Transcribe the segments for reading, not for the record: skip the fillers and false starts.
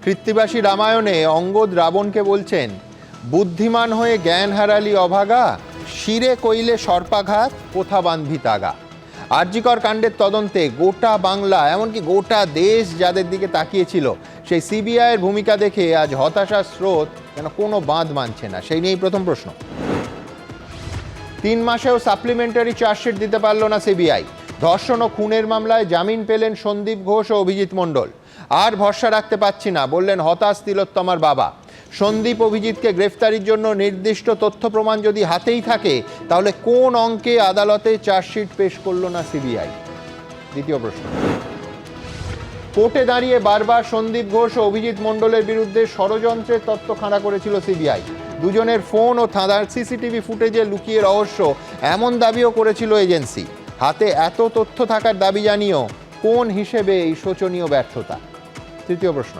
কৃত্তিবাসী রামায়ণে অঙ্গদ রাবণকে বলছেন, বুদ্ধিমান হয়ে জ্ঞান হারালি অভাগা, শিরে কইলে সর্পাঘাত, কোথা বান্ধি তাগা। আরজিকর কাণ্ডের তদন্তে গোটা বাংলা, এমনকি গোটা দেশ যাদের দিকে তাকিয়েছিল, সেই সিবিআইয়ের ভূমিকা দেখে আজ হতাশার স্রোত যেন কোনো বাঁধ মানছে না। সেই নিয়েই প্রথম প্রশ্ন। 3 মাসেও সাপ্লিমেন্টারি চার্জশিট দিতে পারল না সিবিআই। ধর্ষণ ও খুনের মামলায় জামিন পেলেন সন্দীপ ঘোষ ও অভিজিৎ মণ্ডল। আর ভরসা রাখতে পারছি না বললেন হতাশ তিলোত্তমার বাবা। সন্দীপ অভিজিৎকে গ্রেফতারির জন্য নির্দিষ্ট তথ্য প্রমাণ যদি হাতেই থাকে, তাহলে কোন অঙ্কে আদালতে চার্জশিট পেশ করল না সিবিআই? দ্বিতীয় প্রশ্ন। কোর্টে দাঁড়িয়ে বারবার সন্দীপ ঘোষ ও অভিজিৎ মণ্ডলের বিরুদ্ধে ষড়যন্ত্রের তত্ত্ব খাড়া করেছিল সিবিআই। দুজনের ফোন ও থানার সিসিটিভি ফুটেজে লুকিয়ে রহস্য, এমন দাবিও করেছিল এজেন্সি। হাতে এত তথ্য থাকার দাবি জানিয়েও কোন হিসেবে এই শোচনীয় ব্যর্থতা? তৃতীয় প্রশ্ন।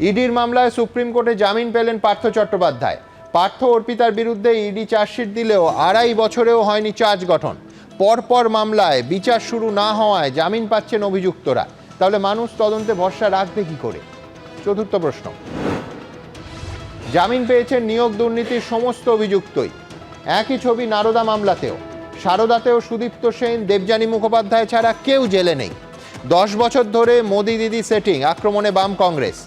ইডির মামলায় সুপ্রিম কোর্টে জামিন পেলেন পার্থ চট্টোপাধ্যায়। পার্থ অর্পিতার বিরুদ্ধে ইডি চার্জশিট দিলেও 2.5 বছরেও হয়নি চার্জ গঠন। পরপর মামলায় বিচার শুরু না হওয়ায় জামিন পাচ্ছেন অভিযুক্তরা। তাহলে মানুষ তদন্তে ভরসা রাখবে কি করে? চতুর্থ প্রশ্ন। জামিন পেয়েছেন নিয়োগ দুর্নীতির সমস্ত অভিযুক্তই। একই ছবি নারদা মামলাতেও। সারদাতেও সুদীপ্ত সেন, দেবযানী মুখোপাধ্যায় ছাড়া কেউ জেলে নেই। 10 বছর ধরে মোদি দিদি সেটিং, আক্রমণে বাম কংগ্রেস।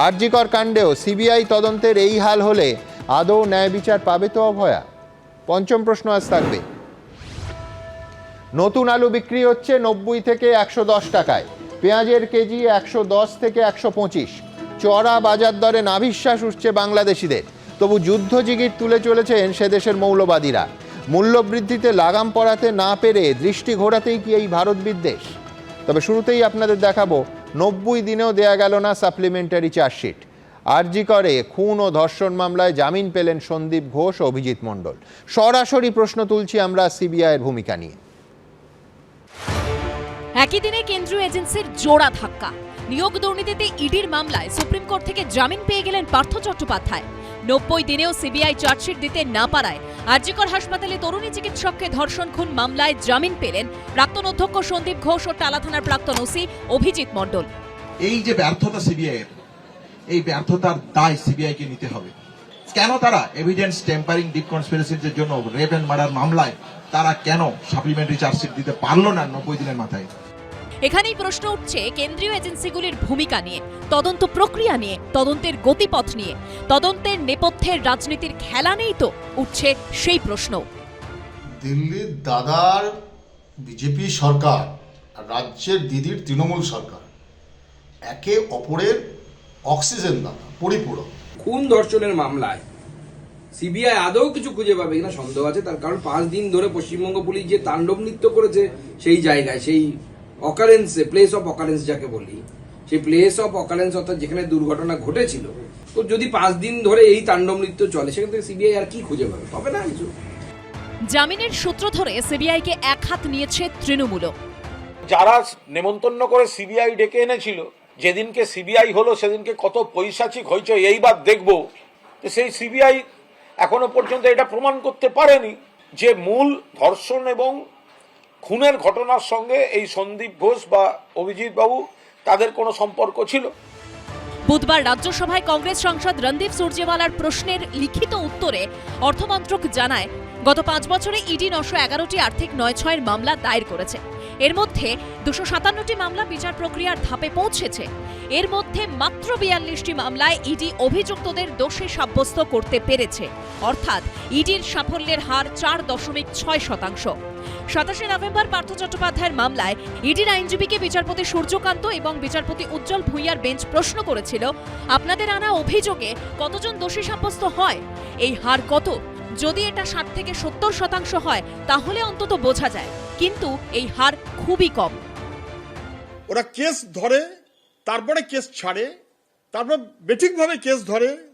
আরজিকর কাণ্ডেও সিবিআই তদন্তের এই হাল হলে আদৌ ন্যায় বিচার পাবে তো অভয়া? পঞ্চম প্রশ্ন আজ থাকবে। নতুন আলু বিক্রি হচ্ছে 90 থেকে 110 টাকায়। পেঁয়াজের কেজি 110 থেকে 125। চড়া বাজার দরে নাভিশ্বাস উঠছে বাংলাদেশিদের। তবু যুদ্ধজিগির তুলে চলেছেন সে দেশের মৌলবাদীরা। মূল্যবৃদ্ধিতে লাগাম পড়াতে না পেরে দৃষ্টি ঘোরাতেই কি এই ভারত বিদ্বেষ? তবে শুরুতেই আপনাদের দেখাবো 90 দিনেও দেয়া গেল না সাপ্লিমেন্টারি চার্জশিট। আরজিকরে খুন ও ধর্ষণ মামলায় জামিন পেলেন সন্দীপ ঘোষ ও অভিজিৎ মণ্ডল। সরাসরি প্রশ্ন তুলছি আমরা সিবিআইয়ের ভূমিকা নিয়ে। একই দিনে কেন্দ্রীয় এজেন্সির জোড়া ধাক্কা। নিয়োগ দুর্নীতিতে ইডির মামলায় সুপ্রিম কোর্ট থেকে জামিন পেয়ে গেলেন পার্থ চট্টোপাধ্যায়। 90 দিনেও সিবিআই চার্জশিট দিতে না পারায় আরজিকর হাসপাতালে তরুণী চিকিৎসককে ধর্ষণ খুন মামলায় জামিন পেলেন প্রাক্তন অধ্যক্ষ সন্দীপ ঘোষ ও টালা থানার প্রাক্তন ওসি অভিজিৎ মণ্ডল। এই যে ব্যর্থতা সিবিআইয়ের, এই ব্যর্থতার দায় সিবিআইকে নিতে হবে। কেন তারা এভিডেন্স টেম্পারিং, ডিপ কনস্পিরেসির জন্য রেপ এন্ড মার্ডার মামলায় তারা কেন সাপ্লিমেন্টারি চার্জশিট দিতে পারলো না 90 দিনের মাথায়? এখানেই প্রশ্ন উঠছে কেন্দ্রীয় এজেন্সিগুলির ভূমিকা নিয়ে, তদন্ত প্রক্রিয়া নিয়ে, তদন্তের গতিপথ নিয়ে। তদন্তের নেপথ্যের রাজনীতির খেলা নেই তো? উঠছে সেই প্রশ্ন। দিল্লির দাদার বিজেপি সরকার আর রাজ্যের দিদির তৃণমূল সরকার একে অপরের অক্সিজেন দাতা, পরিপূরক। খুন ধর্ষণের মামলায় সিবিআই আদৌ কিছু খুঁজে পাবে কিনা সন্দেহ আছে। তার কারণ 5 দিন ধরে পশ্চিমবঙ্গ পুলিশ যে তাণ্ডব নৃত্য করেছে সেই জায়গায়, সেই অকারেন্সে, প্লেস অফ অকারেন্স যাকে বলি, সেই প্লেস অফ অকারেন্স অর্থাৎ যেখানে দুর্ঘটনা ঘটেছিল, তো যদি 5 দিন ধরে এই তাণ্ডব নৃত্য চলে, সেখান থেকে সিবিআই আর কি খুঁজে পাবে? পাবে না কিছু। জামিনের সূত্র ধরে সিবিআইকে এক হাত নিয়েছে তৃণমূল। যারা নেমন্তন্ন করে সিবিআই ডেকে এনেছিল, যেদিনকে সিবিআই হলো সেদিনকে কত পৈশাচিক হয়েছে এইবার দেখবো। তো সেই সিবিআই এখনো পর্যন্ত এটা প্রমাণ করতে পারেনি যে মূল ধর্ষণ এবং খুনের ঘটনার সঙ্গে এই সন্দীপ ঘোষ বা অভিজিৎ বাবু তাদের কোনো সম্পর্ক ছিল। বুধবার রাজ্যসভায় কংগ্রেস সাংসদ রণদীপ সুরজেওয়ালার প্রশ্নের লিখিত উত্তরে অর্থমন্ত্রক জানায়, গত 5 বছরে ইডি 911টি আর্থিক 9/6 মামলা দায়ের করেছে। এর মধ্যে 257টি মামলা বিচার প্রক্রিয়ার ধাপে পৌঁছেছে। এর মধ্যে মাত্র 42টি মামলায় ইডি অভিযুক্তদের দোষী সাব্যস্ত করতে পেরেছে। অর্থাৎ ইডির সাফল্যের হার 4.6%। 27 নভেম্বর পার্থ চট্টোপাধ্যায়ের মামলায় ইডির আইনজীবীকে বিচারপতি সূর্যকান্ত এবং বিচারপতি উজ্জ্বল ভূঁইয়ার বেঞ্চ প্রশ্ন করেছিল, আপনাদের আনা অভিযোগে কতজন দোষী সাব্যস্ত হয়? এই হার কত? যদি এটা 60 থেকে 70% হয় তাহলে অন্তত বোঝা যায়, কিন্তু এই হার খুবই কম। ওরা কেস ধরে, তারপরে কেস ছাড়ে, তারপর বেঠিকভাবে কেস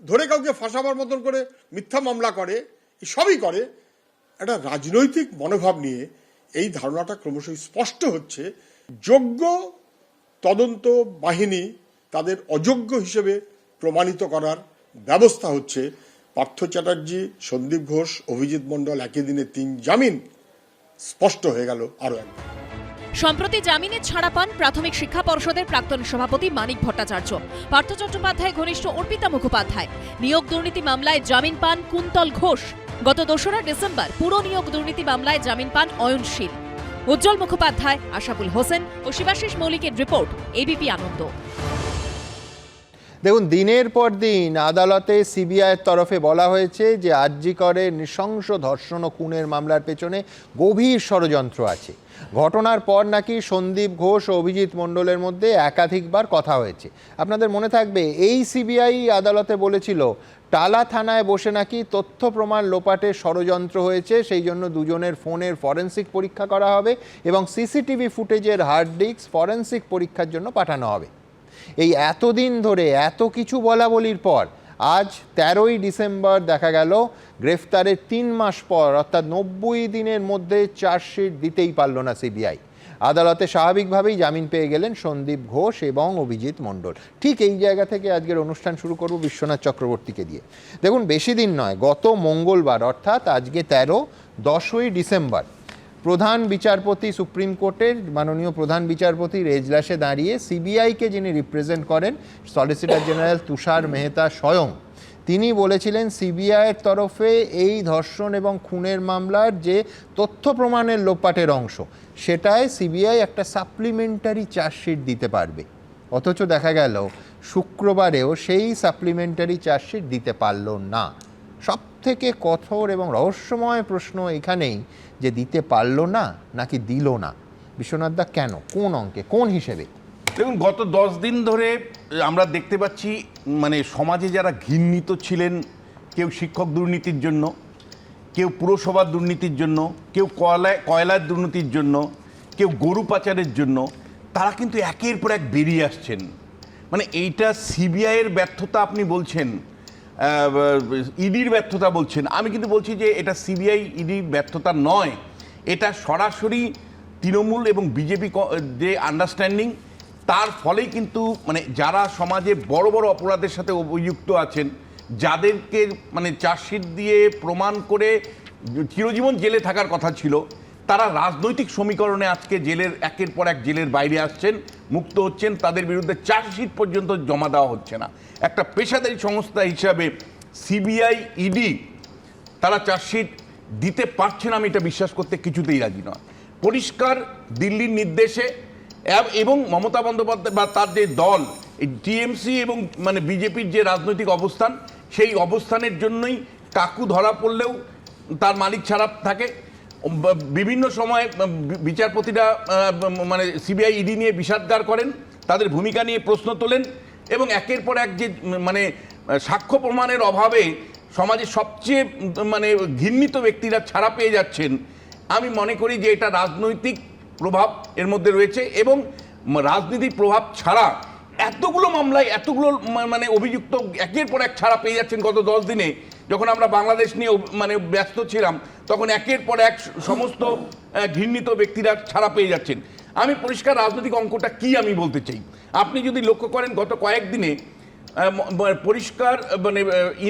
ধরে কাউকে ফাঁসাবার মতন করে মিথ্যা মামলা করে, সবই করে। একটা রাজনৈতিক মনোভাব নিয়ে এই ধারণাটা ক্রমশ স্পষ্ট হচ্ছে। যোগ্য তদন্ত বাহিনী তাদের অযোগ্য হিসেবে প্রমাণিত করার ব্যবস্থা হচ্ছে। পার্থ চ্যাটার্জি, সন্দীপ ঘোষ, অভিজিৎ মণ্ডল একই দিনে 3 জামিন স্পষ্ট হয়ে গেল আরো একবার। সম্প্রতি জামিনে ছাড়া পান প্রাথমিক শিক্ষা পর্ষদের প্রাক্তন সভাপতি মানিক ভট্টাচার্য। পার্থ চট্টোপাধ্যায় ঘনিষ্ঠ অর্পিতা মুখোপাধ্যায়। নিয়োগ দুর্নীতি মামলায় জামিন পান কুন্তল ঘোষ। গত 2রা ডিসেম্বর পুরো নিয়োগ দুর্নীতি মামলায় জামিন পান অয়ন শীল। উজ্জ্বল মুখোপাধ্যায়, আশাফুল হোসেন ও শিবাশিস মৌলিকের রিপোর্ট, এবিপি আনন্দ। দেখুন, দিনের পর দিন আদালতে সিবিআইয়ের তরফে বলা হয়েছে যে আরজি করে নৃশংস ধর্ষণ ও খুনের মামলার পেছনে গভীর ষড়যন্ত্র আছে। ঘটনার পর নাকি সন্দীপ ঘোষ ও অভিজিৎ মণ্ডলের মধ্যে একাধিকবার কথা হয়েছে। আপনাদের মনে থাকবে, এই সিবিআই আদালতে বলেছিল টালা থানায় বসে নাকি তথ্য প্রমাণ লোপাটের ষড়যন্ত্র হয়েছে, সেই জন্য দুজনের ফোনের ফরেনসিক পরীক্ষা করা হবে এবং সিসিটিভি ফুটেজের হার্ড ডিস্ক ফরেনসিক পরীক্ষার জন্য পাঠানো হবে। এই এতদিন ধরে এত কিছু বলা বলির পর আজ 13ই ডিসেম্বর দেখা গেল গ্রেফতারের 3 মাস পর, অর্থাৎ 90 দিনের মধ্যে চার্জশিট দিতেই পারল না সিবিআই। আদালতে স্বাভাবিকভাবেই জামিন পেয়ে গেলেন সন্দীপ ঘোষ এবং অভিজিৎ মণ্ডল। ঠিক এই জায়গা থেকে আজকের অনুষ্ঠান শুরু করব বিশ্বনাথ চক্রবর্তীকে দিয়ে। দেখুন, বেশি দিন নয়, গত মঙ্গলবার অর্থাৎ আজকে 10ই ডিসেম্বর প্রধান বিচারপতি, সুপ্রিম কোর্টের মাননীয় প্রধান বিচারপতির এজলাসে দাঁড়িয়ে সিবিআইকে যিনি রিপ্রেজেন্ট করেন, সলিসিটর জেনারেল তুষার মেহতা স্বয়ং, তিনি বলেছিলেন সিবিআইয়ের তরফে এই ধর্ষণ এবং খুনের মামলার যে তথ্য প্রমাণের লোপাটের অংশ, সেটায় সিবিআই একটা সাপ্লিমেন্টারি চার্জশিট দিতে পারবে। অথচ দেখা গেল শুক্রবারেও সেই সাপ্লিমেন্টারি চার্জশিট দিতে পারল না। সব থেকে কঠোর এবং রহস্যময় প্রশ্ন এখানেই যে দিতে পারলো না নাকি দিল না। বিশ্বনাথ দা, কেন, কোন অঙ্কে, কোন হিসেবে? দেখুন, গত 10 দিন ধরে আমরা দেখতে পাচ্ছি মানে সমাজে যারা ঘৃণিত ছিলেন, কেউ শিক্ষক দুর্নীতির জন্য, কেউ পুরসভার দুর্নীতির জন্য, কেউ কয়লার দুর্নীতির জন্য, কেউ গরু পাচারের জন্য, তারা কিন্তু একের পর এক বেরিয়ে আসছেন। মানে এইটা সিবিআইয়ের ব্যর্থতা আপনি বলছেন, ইডির ব্যর্থতা বলছেন, আমি কিন্তু বলছি যে এটা সিবিআই ইডির ব্যর্থতা নয়, এটা সরাসরি তৃণমূল এবং বিজেপি যে আন্ডারস্ট্যান্ডিং, তার ফলেই কিন্তু মানে যারা সমাজে বড় বড় অপরাধের সাথে অভিযুক্ত আছেন, যাদেরকে মানে চার্জশিট দিয়ে প্রমাণ করে চিরজীবন জেলে থাকার কথা ছিল, তারা রাজনৈতিক সমীকরণে আজকে জেলের একের পর এক জেলের বাইরে আসছেন, মুক্ত হচ্ছেন, তাদের বিরুদ্ধে চার্জশিট পর্যন্ত জমা দেওয়া হচ্ছে না। একটা পেশাদারী সংস্থা হিসাবে সিবিআই, ইডি তারা চার্জশিট দিতে পারছে না, আমি এটা বিশ্বাস করতে কিছুতেই রাজি নয়। পরিষ্কার দিল্লির নির্দেশে এবং মমতা বন্দ্যোপাধ্যায় বা তার যে দল, এই টিএমসি এবং মানে বিজেপির যে রাজনৈতিক অবস্থান, সেই অবস্থানের জন্যই কাকু ধরা পড়লেও তার মালিক ছাড়া থাকে। বিভিন্ন সময় বিচারপতিরা মানে সিবিআই, ইডি নিয়ে বিষাদগার করেন, তাদের ভূমিকা নিয়ে প্রশ্ন তোলেন এবং একের পর এক যে মানে সাক্ষ্য প্রমাণের অভাবে সমাজের সবচেয়ে মানে ঘৃণিত ব্যক্তিরা ছাড়া পেয়ে যাচ্ছেন। আমি মনে করি যে এটা রাজনৈতিক প্রভাব এর মধ্যে রয়েছে এবং রাজনীতির প্রভাব ছাড়া এতগুলো মামলায় এতগুলো মানে অভিযুক্ত একের পর এক ছাড়া পেয়ে যাচ্ছেন। গত 10 দিনে যখন আমরা বাংলাদেশ নিয়ে মানে ব্যস্ত ছিলাম, তখন একের পর এক সমস্ত ঘৃণিত ব্যক্তিরা ছাড়া পেয়ে যাচ্ছেন। আমি পরিষ্কার রাজনৈতিক অঙ্কটা কি আমি বলতে চাই, আপনি যদি লক্ষ্য করেন গত কয়েকদিনে পরিষ্কার মানে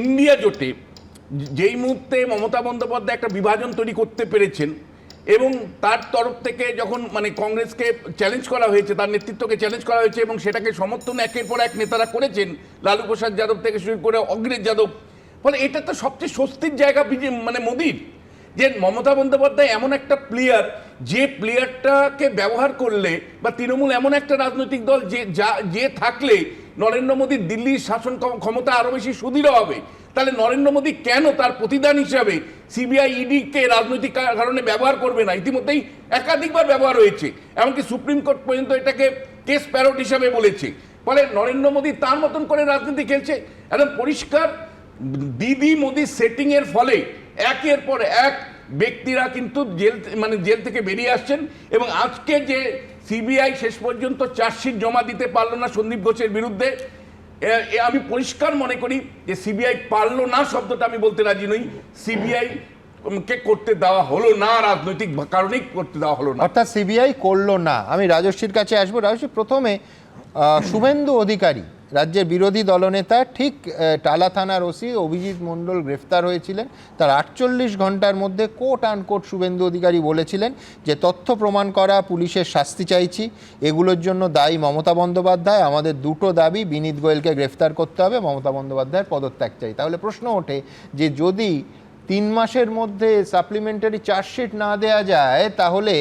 ইন্ডিয়া জোটে যেই মুহূর্তে মমতা বন্দ্যোপাধ্যায় একটা বিভাজন তৈরি করতে পেরেছেন এবং তার তরফ থেকে যখন মানে কংগ্রেসকে চ্যালেঞ্জ করা হয়েছে, তার নেতৃত্বকে চ্যালেঞ্জ করা হয়েছে এবং সেটাকে সমর্থন একের পর এক নেতারা করেছেন, লালু প্রসাদ যাদব থেকে শুরু করে অগ্রেজ যাদব, ফলে এটা তো সবচেয়ে স্বস্তির জায়গা মানে মোদির, যে মমতা বন্দ্যোপাধ্যায় এমন একটা প্লেয়ার, যে প্লেয়ারটাকে ব্যবহার করলে বা তৃণমূল এমন একটা রাজনৈতিক দল যে থাকলে নরেন্দ্র মোদীর দিল্লির শাসন ক্ষমতা আরো বেশি সুদৃঢ় হবে। তাহলে নরেন্দ্র মোদী কেন তার প্রতিদান হিসাবে সিবিআই, ইডিকে রাজনৈতিক কারণে ব্যবহার করবে না? ইতিমধ্যেই একাধিকবার ব্যবহার হয়েছে, এমনকি সুপ্রিম কোর্ট পর্যন্ত এটাকে কেস প্যারোট হিসাবে বলেছে। ফলে নরেন্দ্র মোদী তার মতন করে রাজনীতি খেলছে। একদম পরিষ্কার দিদি মোদী সেটিং এর ফলে একের পর এক ব্যক্তিরা কিন্তু জেল থেকে বেরিয়ে আসছেন এবং আজকে যে সিবিআই শেষ পর্যন্ত চার্জশিট জমা দিতে পারলো না সন্দীপ ঘোষের বিরুদ্ধে, আমি পরিষ্কার মনে করি যে সিবিআই পারলো না শব্দটা আমি বলতে রাজি নই, সিবিআই কে করতে দেওয়া হলো না, রাজনৈতিক কারণেই করতে দেওয়া হলো না, অর্থাৎ সিবিআই করলো না। আমি রাজস্বীর কাছে আসবো। রাজস্বী, প্রথমে শুভেন্দু অধিকারী রাজ্যের বিরোধী দলনেতা ঠিক টালা থানার ওসি অভিজিৎ মণ্ডল গ্রেফতার হয়েছিলেন, তার 48 ঘন্টার মধ্যে কোট আনকোট শুভেন্দু অধিকারী বলেছিলেন যে তথ্য প্রমাণ করা, পুলিশের শাস্তি চাইছি, এগুলোর জন্য দায়ী মমতা বন্দ্যোপাধ্যায়। আমাদের দুটো দাবি, বিনীত গোয়েলকে গ্রেফতার করতে হবে, মমতা বন্দ্যোপাধ্যায়ের পদত্যাগ চাই। তাহলে প্রশ্ন ওঠে যে যদি 3 মাসের মধ্যে সাপ্লিমেন্টারি চার্জশিট না দেয়া যায়, তাহলে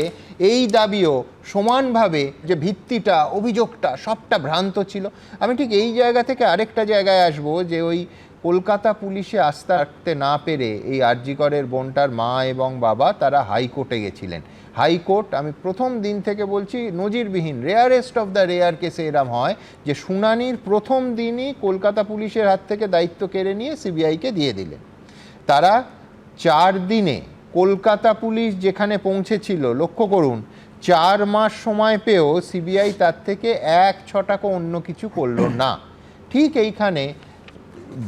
এই দাবিও সমানভাবে যে ভিত্তিটা, অভিযোগটা সবটা ভ্রান্ত ছিল। আমি ঠিক এই জায়গা থেকে আরেকটা জায়গায় আসব, যে ওই কলকাতা পুলিশে আস্থা রাখতে না পেরে এই আরজি করের বোনটার মা এবং বাবা তারা হাইকোর্টে গেছিলেন। হাইকোর্ট, আমি প্রথম দিন থেকে বলছি, নজিরবিহীন, রেয়ারেস্ট অফ দ্য রেয়ার কেসে এরম হয় যে শুনানির প্রথম দিনই কলকাতা পুলিশের হাত থেকে দায়িত্ব কেড়ে নিয়ে সিবিআইকে দিয়ে দিলেন। তারা 4 দিনে কলকাতা পুলিশ যেখানে পৌঁছেছিল, লক্ষ্য করুন, 4 মাস সময় পেয়েও সিবিআই তার থেকে 1 ছটাকও অন্য কিছু করলো না। ঠিক এইখানে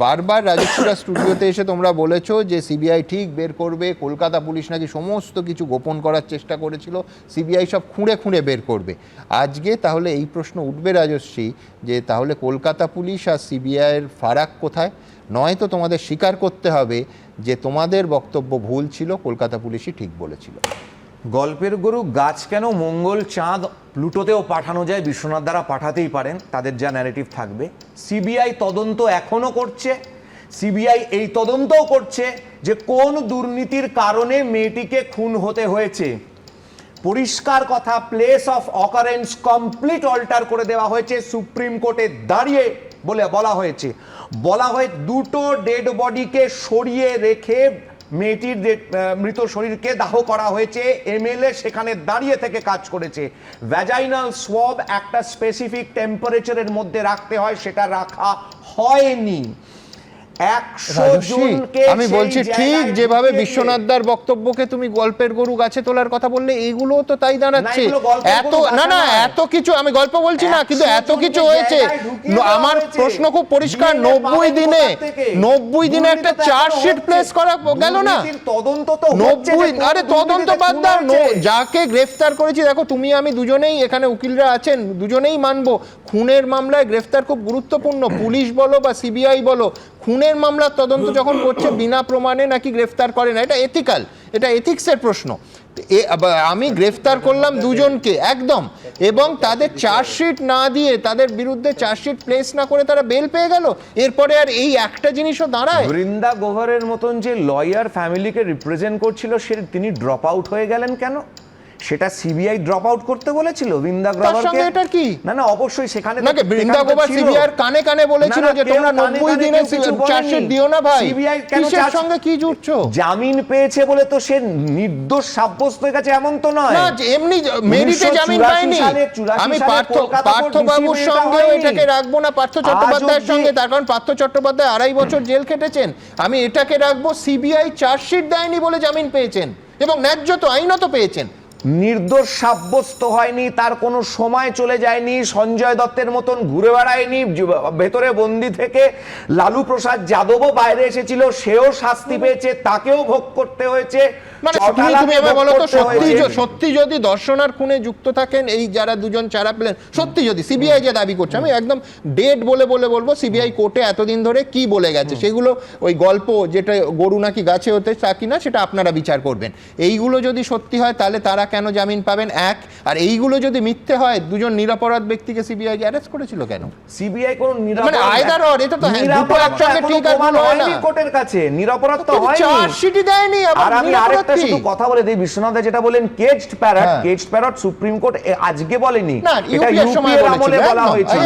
বারবার রাজস্বীরা স্টুডিওতে এসে তোমরা বলেছো যে সিবিআই ঠিক বের করবে, কলকাতা পুলিশ নাকি সমস্ত কিছু গোপন করার চেষ্টা করেছিল, সিবিআই সব খুঁড়ে খুঁড়ে বের করবে। আজকে তাহলে এই প্রশ্ন উঠবে রাজস্বী, যে তাহলে কলকাতা পুলিশ আর সিবিআইয়ের ফারাক কোথায়? নয়তো তোমাদের স্বীকার করতে হবে যে তোমাদের বক্তব্য ভুল ছিল, কলকাতা পুলিশই ঠিক বলেছিল। গল্পের গরু গাছ কেন, মঙ্গল, চাঁদ, প্লুটোতেও পাঠানো যায়, বিশ্বনাথ দ্বারা পাঠাতেই পারেন, তাদের যা ন্যারেটিভ থাকবে। সিবিআই তদন্ত এখনো করছে। সিবিআই এই তদন্তও করছে যে কোন দুর্নীতির কারণে মেয়েটিকে খুন হতে হয়েছে। পরিষ্কার কথা, place of occurrence complete alter করে দেওয়া হয়েছে। সুপ্রিম কোর্টে দাঁড়িয়ে বলা হয়েছে দুটো ডেড বডিকে সরিয়ে রেখে মেয়েটির মৃত শরীরকে দাহ করা হয়েছে। এমএলএ সেখানে দাঁড়িয়ে থেকে কাজ করেছে। ভ্যাজাইনাল সোয়াব একটা স্পেসিফিক টেম্পারেচারের মধ্যে রাখতে হয়, সেটা রাখা হয়নি। আমি বলছি ঠিক যেভাবে বিশ্বনাথ দার বক্তব্যকে তুমি গল্পের গরু গাছে তোলার কথা বললে, এইগুলো তো তাই দাঁড়াচ্ছে। এত না এত কিছু, আমি গল্প বলছি না, কিন্তু এত কিছু হয়েছে। আমার প্রশ্ন খুব পরিষ্কার, 90 দিনে একটা চার্জশিট প্লেস করা গেল না। তদন্ত তো 90, আরে তদন্ত বাদ দাও, যাকে গ্রেফতার করেছি, দেখো তুমি আমি দুজনেই এখানে উকিলরা আছেন, দুজনেই মানবো খুনের মামলায় গ্রেফতার খুব গুরুত্বপূর্ণ। পুলিশ বলো বা সিবিআই বলো, খুনের মামলার তদন্ত যখন করছে বিনা প্রমাণে নাকি গ্রেফতার করে না, এটা এথিক্যাল, এটা এথিক্সের প্রশ্ন। আমি গ্রেফতার করলাম দুজনকে একদম, এবং তাদের চার্জশিট না দিয়ে, তাদের বিরুদ্ধে চার্জশিট প্লেস না করে তারা বেল পেয়ে গেল। এরপরে আর এই একটা জিনিসও দাঁড়ায়। বৃন্দা গোভারের মতন যে লয়ার ফ্যামিলিকে রিপ্রেজেন্ট করছিল, তিনি ড্রপ আউট হয়ে গেলেন কেন? সেটা সিবিআই ড্রপ আউট করতে বলেছিল বৃন্দা গ্রোভারকে? এটা কি না অবশ্যই সেখানে নাকি বৃন্দা গ্রোভার সিবিআই কানে কানে বলেছিল যে তোমরা 90 দিনে চার্জশিট দিও না ভাই। সিবিআই কেন কিসের সঙ্গে কি জুড়ছো? জামিন পেয়েছে বলে তো সে নির্দোষ সাব্যস্ত হয়ে গেছে এমন তো নয়। না, এমনি মেরিটে জামিন পায়নি। আমি পার্থ বাবুর সঙ্গে এটাকে রাখবো না, পার্থ চট্টোপাধ্যায়ের সঙ্গে, তার কারণ পার্থ চট্টোপাধ্যায় 2.5 বছর জেল খেটেছেন। আমি এটাকে রাখবো, সিবিআই চার্জশিট দেয়নি বলে জামিন পেয়েছেন, এবং ন্যায্য তো আইনত পেয়েছেন। নির্দোষ সাব্যস্ত হয়নি, তার কোনো সময় চলে যায়নি, সঞ্জয় দত্তের মতন ঘুরে বেড়ায়নি ভেতরে বন্দি থেকে। লালু প্রসাদ যাদবও বাইরে এসেছিল, সেও শাস্তি পেয়েছে, তাকেও ভোগ করতে হয়েছে। সত্যি যদি দর্শনার খুনে যুক্ত থাকেন এই যারা দুজন চারা পেলেন, সত্যি যদি সিবিআই যে দাবি করছে, আমি একদম ডেট বলে বলবো সিবিআই কোর্টে এতদিন ধরে কি বলে গেছে, সেগুলো ওই গল্প যেটা গরু নাকি গাছে হতে তা কিনা সেটা আপনারা বিচার করবেন। এইগুলো যদি সত্যি হয় তাহলে তারা কেন জামিন পাবেন? এক, আর এইগুলো যদি মিথ্যে হয়, দুজন নিরপরাধ ব্যক্তিকে সিবিআই অ্যারেস্ট করেছিল কেন? সিবিআই কোন মানে আইদার অর, এটা তো দুটো একসঙ্গে ঠিক আর ভুল হয় না। কোর্টের কাছে নিরপরাধ তো হয়নি, চার্জশিটই দেয়নি। আর আমি আরেকটা শুধু কথা বলে দেই, বিশ্বনাথ যেটা বলেন কেজড প্যারট সুপ্রিম কোর্ট আজকে বলেনি, এটা ইউপিএর আমলে বলা হয়েছিল।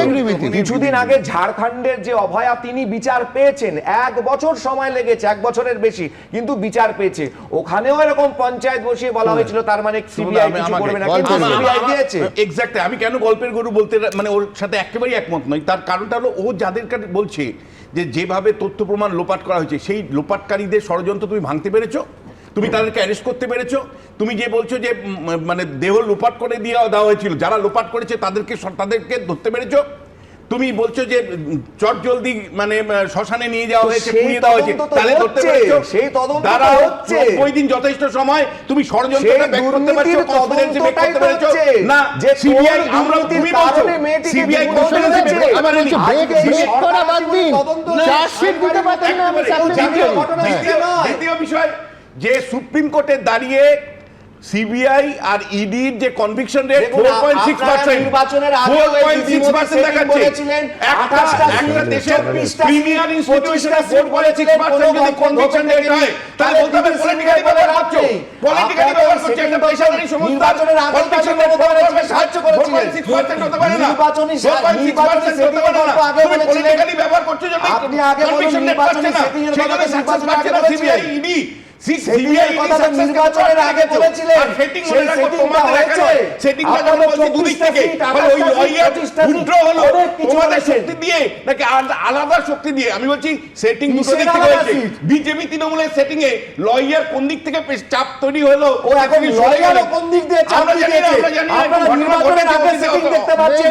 কিছুদিন আগে ঝাড়খণ্ডের যে অভয়া, তিনি বিচার পেয়েছেন, 1 বছর সময় লেগেছে, 1 বছরের বেশি, কিন্তু বিচার পেয়েছে। ওখানেও এরকম পঞ্চায়েত বসিয়ে বলা হয়েছিল, তার মানে সিবিআই কিছু করবে না, কিন্তু সিবিআই দিয়েছে। এক্স্যাক্টলি, আমি কেন গল্পের গরু বলতে, মানে ওর সাথে একেবারেই একমত নই। তার কারণটা হলো, ও যাদের কাছে বলছে যে যেভাবে তথ্য প্রমাণ লোপাট করা হয়েছে, সেই লোপাটকারীদের ষড়যন্ত্র তুমি ভাঙতে পেরেছো, তুমি তাদেরকে অ্যারেস্ট করতে পেরেছো। তুমি যে বলছো যে মানে দেহ লোপাট করে দেওয়া হয়েছিল, যারা লোপাট করেছে তাদেরকে ধরতে পেরেছো। তুমি বলছো যে চট জলদি মানে শ্মশানে নিয়ে যাওয়া হয়েছে, সেই পুড়িয়ে দেওয়া হয়েছে, তদন্ত তো তাহলে ধরতে হচ্ছে, পেরেছো? সেই তদন্ত তো দাঁড়াও, হচ্ছে। 90 দিন যথেষ্ট সময়, তুমি ষড়যন্ত্রটা সেই ব্যাক করতে পারছো, দুর্নীতির কনফিডেন্সে ব্যাক করতে তদন্তটাই তো পেরেছো? হচ্ছে। না, যে সিবিআই কোন আমরা দুর্নীতির তুমি বলছো কারণে মেয়েটিকে সিবিআই জীবন কনফিডেন্সে দিয়েছে। ব্যাক করতে পারেনি। ব্রেক করা বাদ দিন, চার্জশিট দিতে পারতেন না আপনি দ্বিতীয় বিষয় যে সুপ্রিম কোর্টে দাঁড়িয়ে সিবিআই আর ইডির যে কনভিকশন রেট দেখুন, 4.6%, নির্বাচনের আগে 4.6% দেখাচ্ছে। বলেছিলেন, একটা 28টা দেশের 24টা প্রিমিয়ার ইনস্টিটিউশনে 4.6% 4.6% যদি কনভিকশন রেট হয়, তাহলে বলতে হবে পলিটিক্যালি ব্যবহার করছো, পলিটিক্যালি ব্যবহার করছো। একটা পেশাদারি সংস্থা নির্বাচনের আগে কনভিকশন রেট সাহায্য করেছে, 4.6% হতে পারে না, 4.6% হতে পারে না। তুমি পলিটিক্যালি ব্যবহার করছো জন্য আপনি আগে বলুন, কনভিকশন রেট পাচ্ছে না, নির্বাচনী সেই জন্য সাকসেস পাচ্ছে না সিবিআই ইডি। সিবিআই কথা তো নির্বাচনের আগে বলেছিলেন, সেটিং সেই মনে রাখো, সেটিংটা তোমাদের হয়েছে। একা নয়, সেটিংটা যখন আপনাদের বলছি দুদিক 24টা থেকে, সিট, বলে ওই 28টা লয়ার সিট, 25টা উইথড্র সিট, হলো অনেক কিছু তোমাদের হয়েছে। শক্তি দিয়ে নাকি আলাদা শক্তি দিয়ে? আমি বলছি সেটিং দুটো কিসের দিক থেকে আলাদা হয়েছে। সিট? বিজেপি তৃণমূলের সেটিং এ লয়ার কোন দিক থেকে চাপ তৈরি হলো, ও এখন লয়ারও কোন দিক দিয়ে চাপ আমরা জানি না, দিয়েছে? আমরা জানি না। আপনারা ঘটনা নির্বাচনের ঘটেছে, আগে ঘটেছে, সেটিং হতো। দেখতে পাচ্ছেন।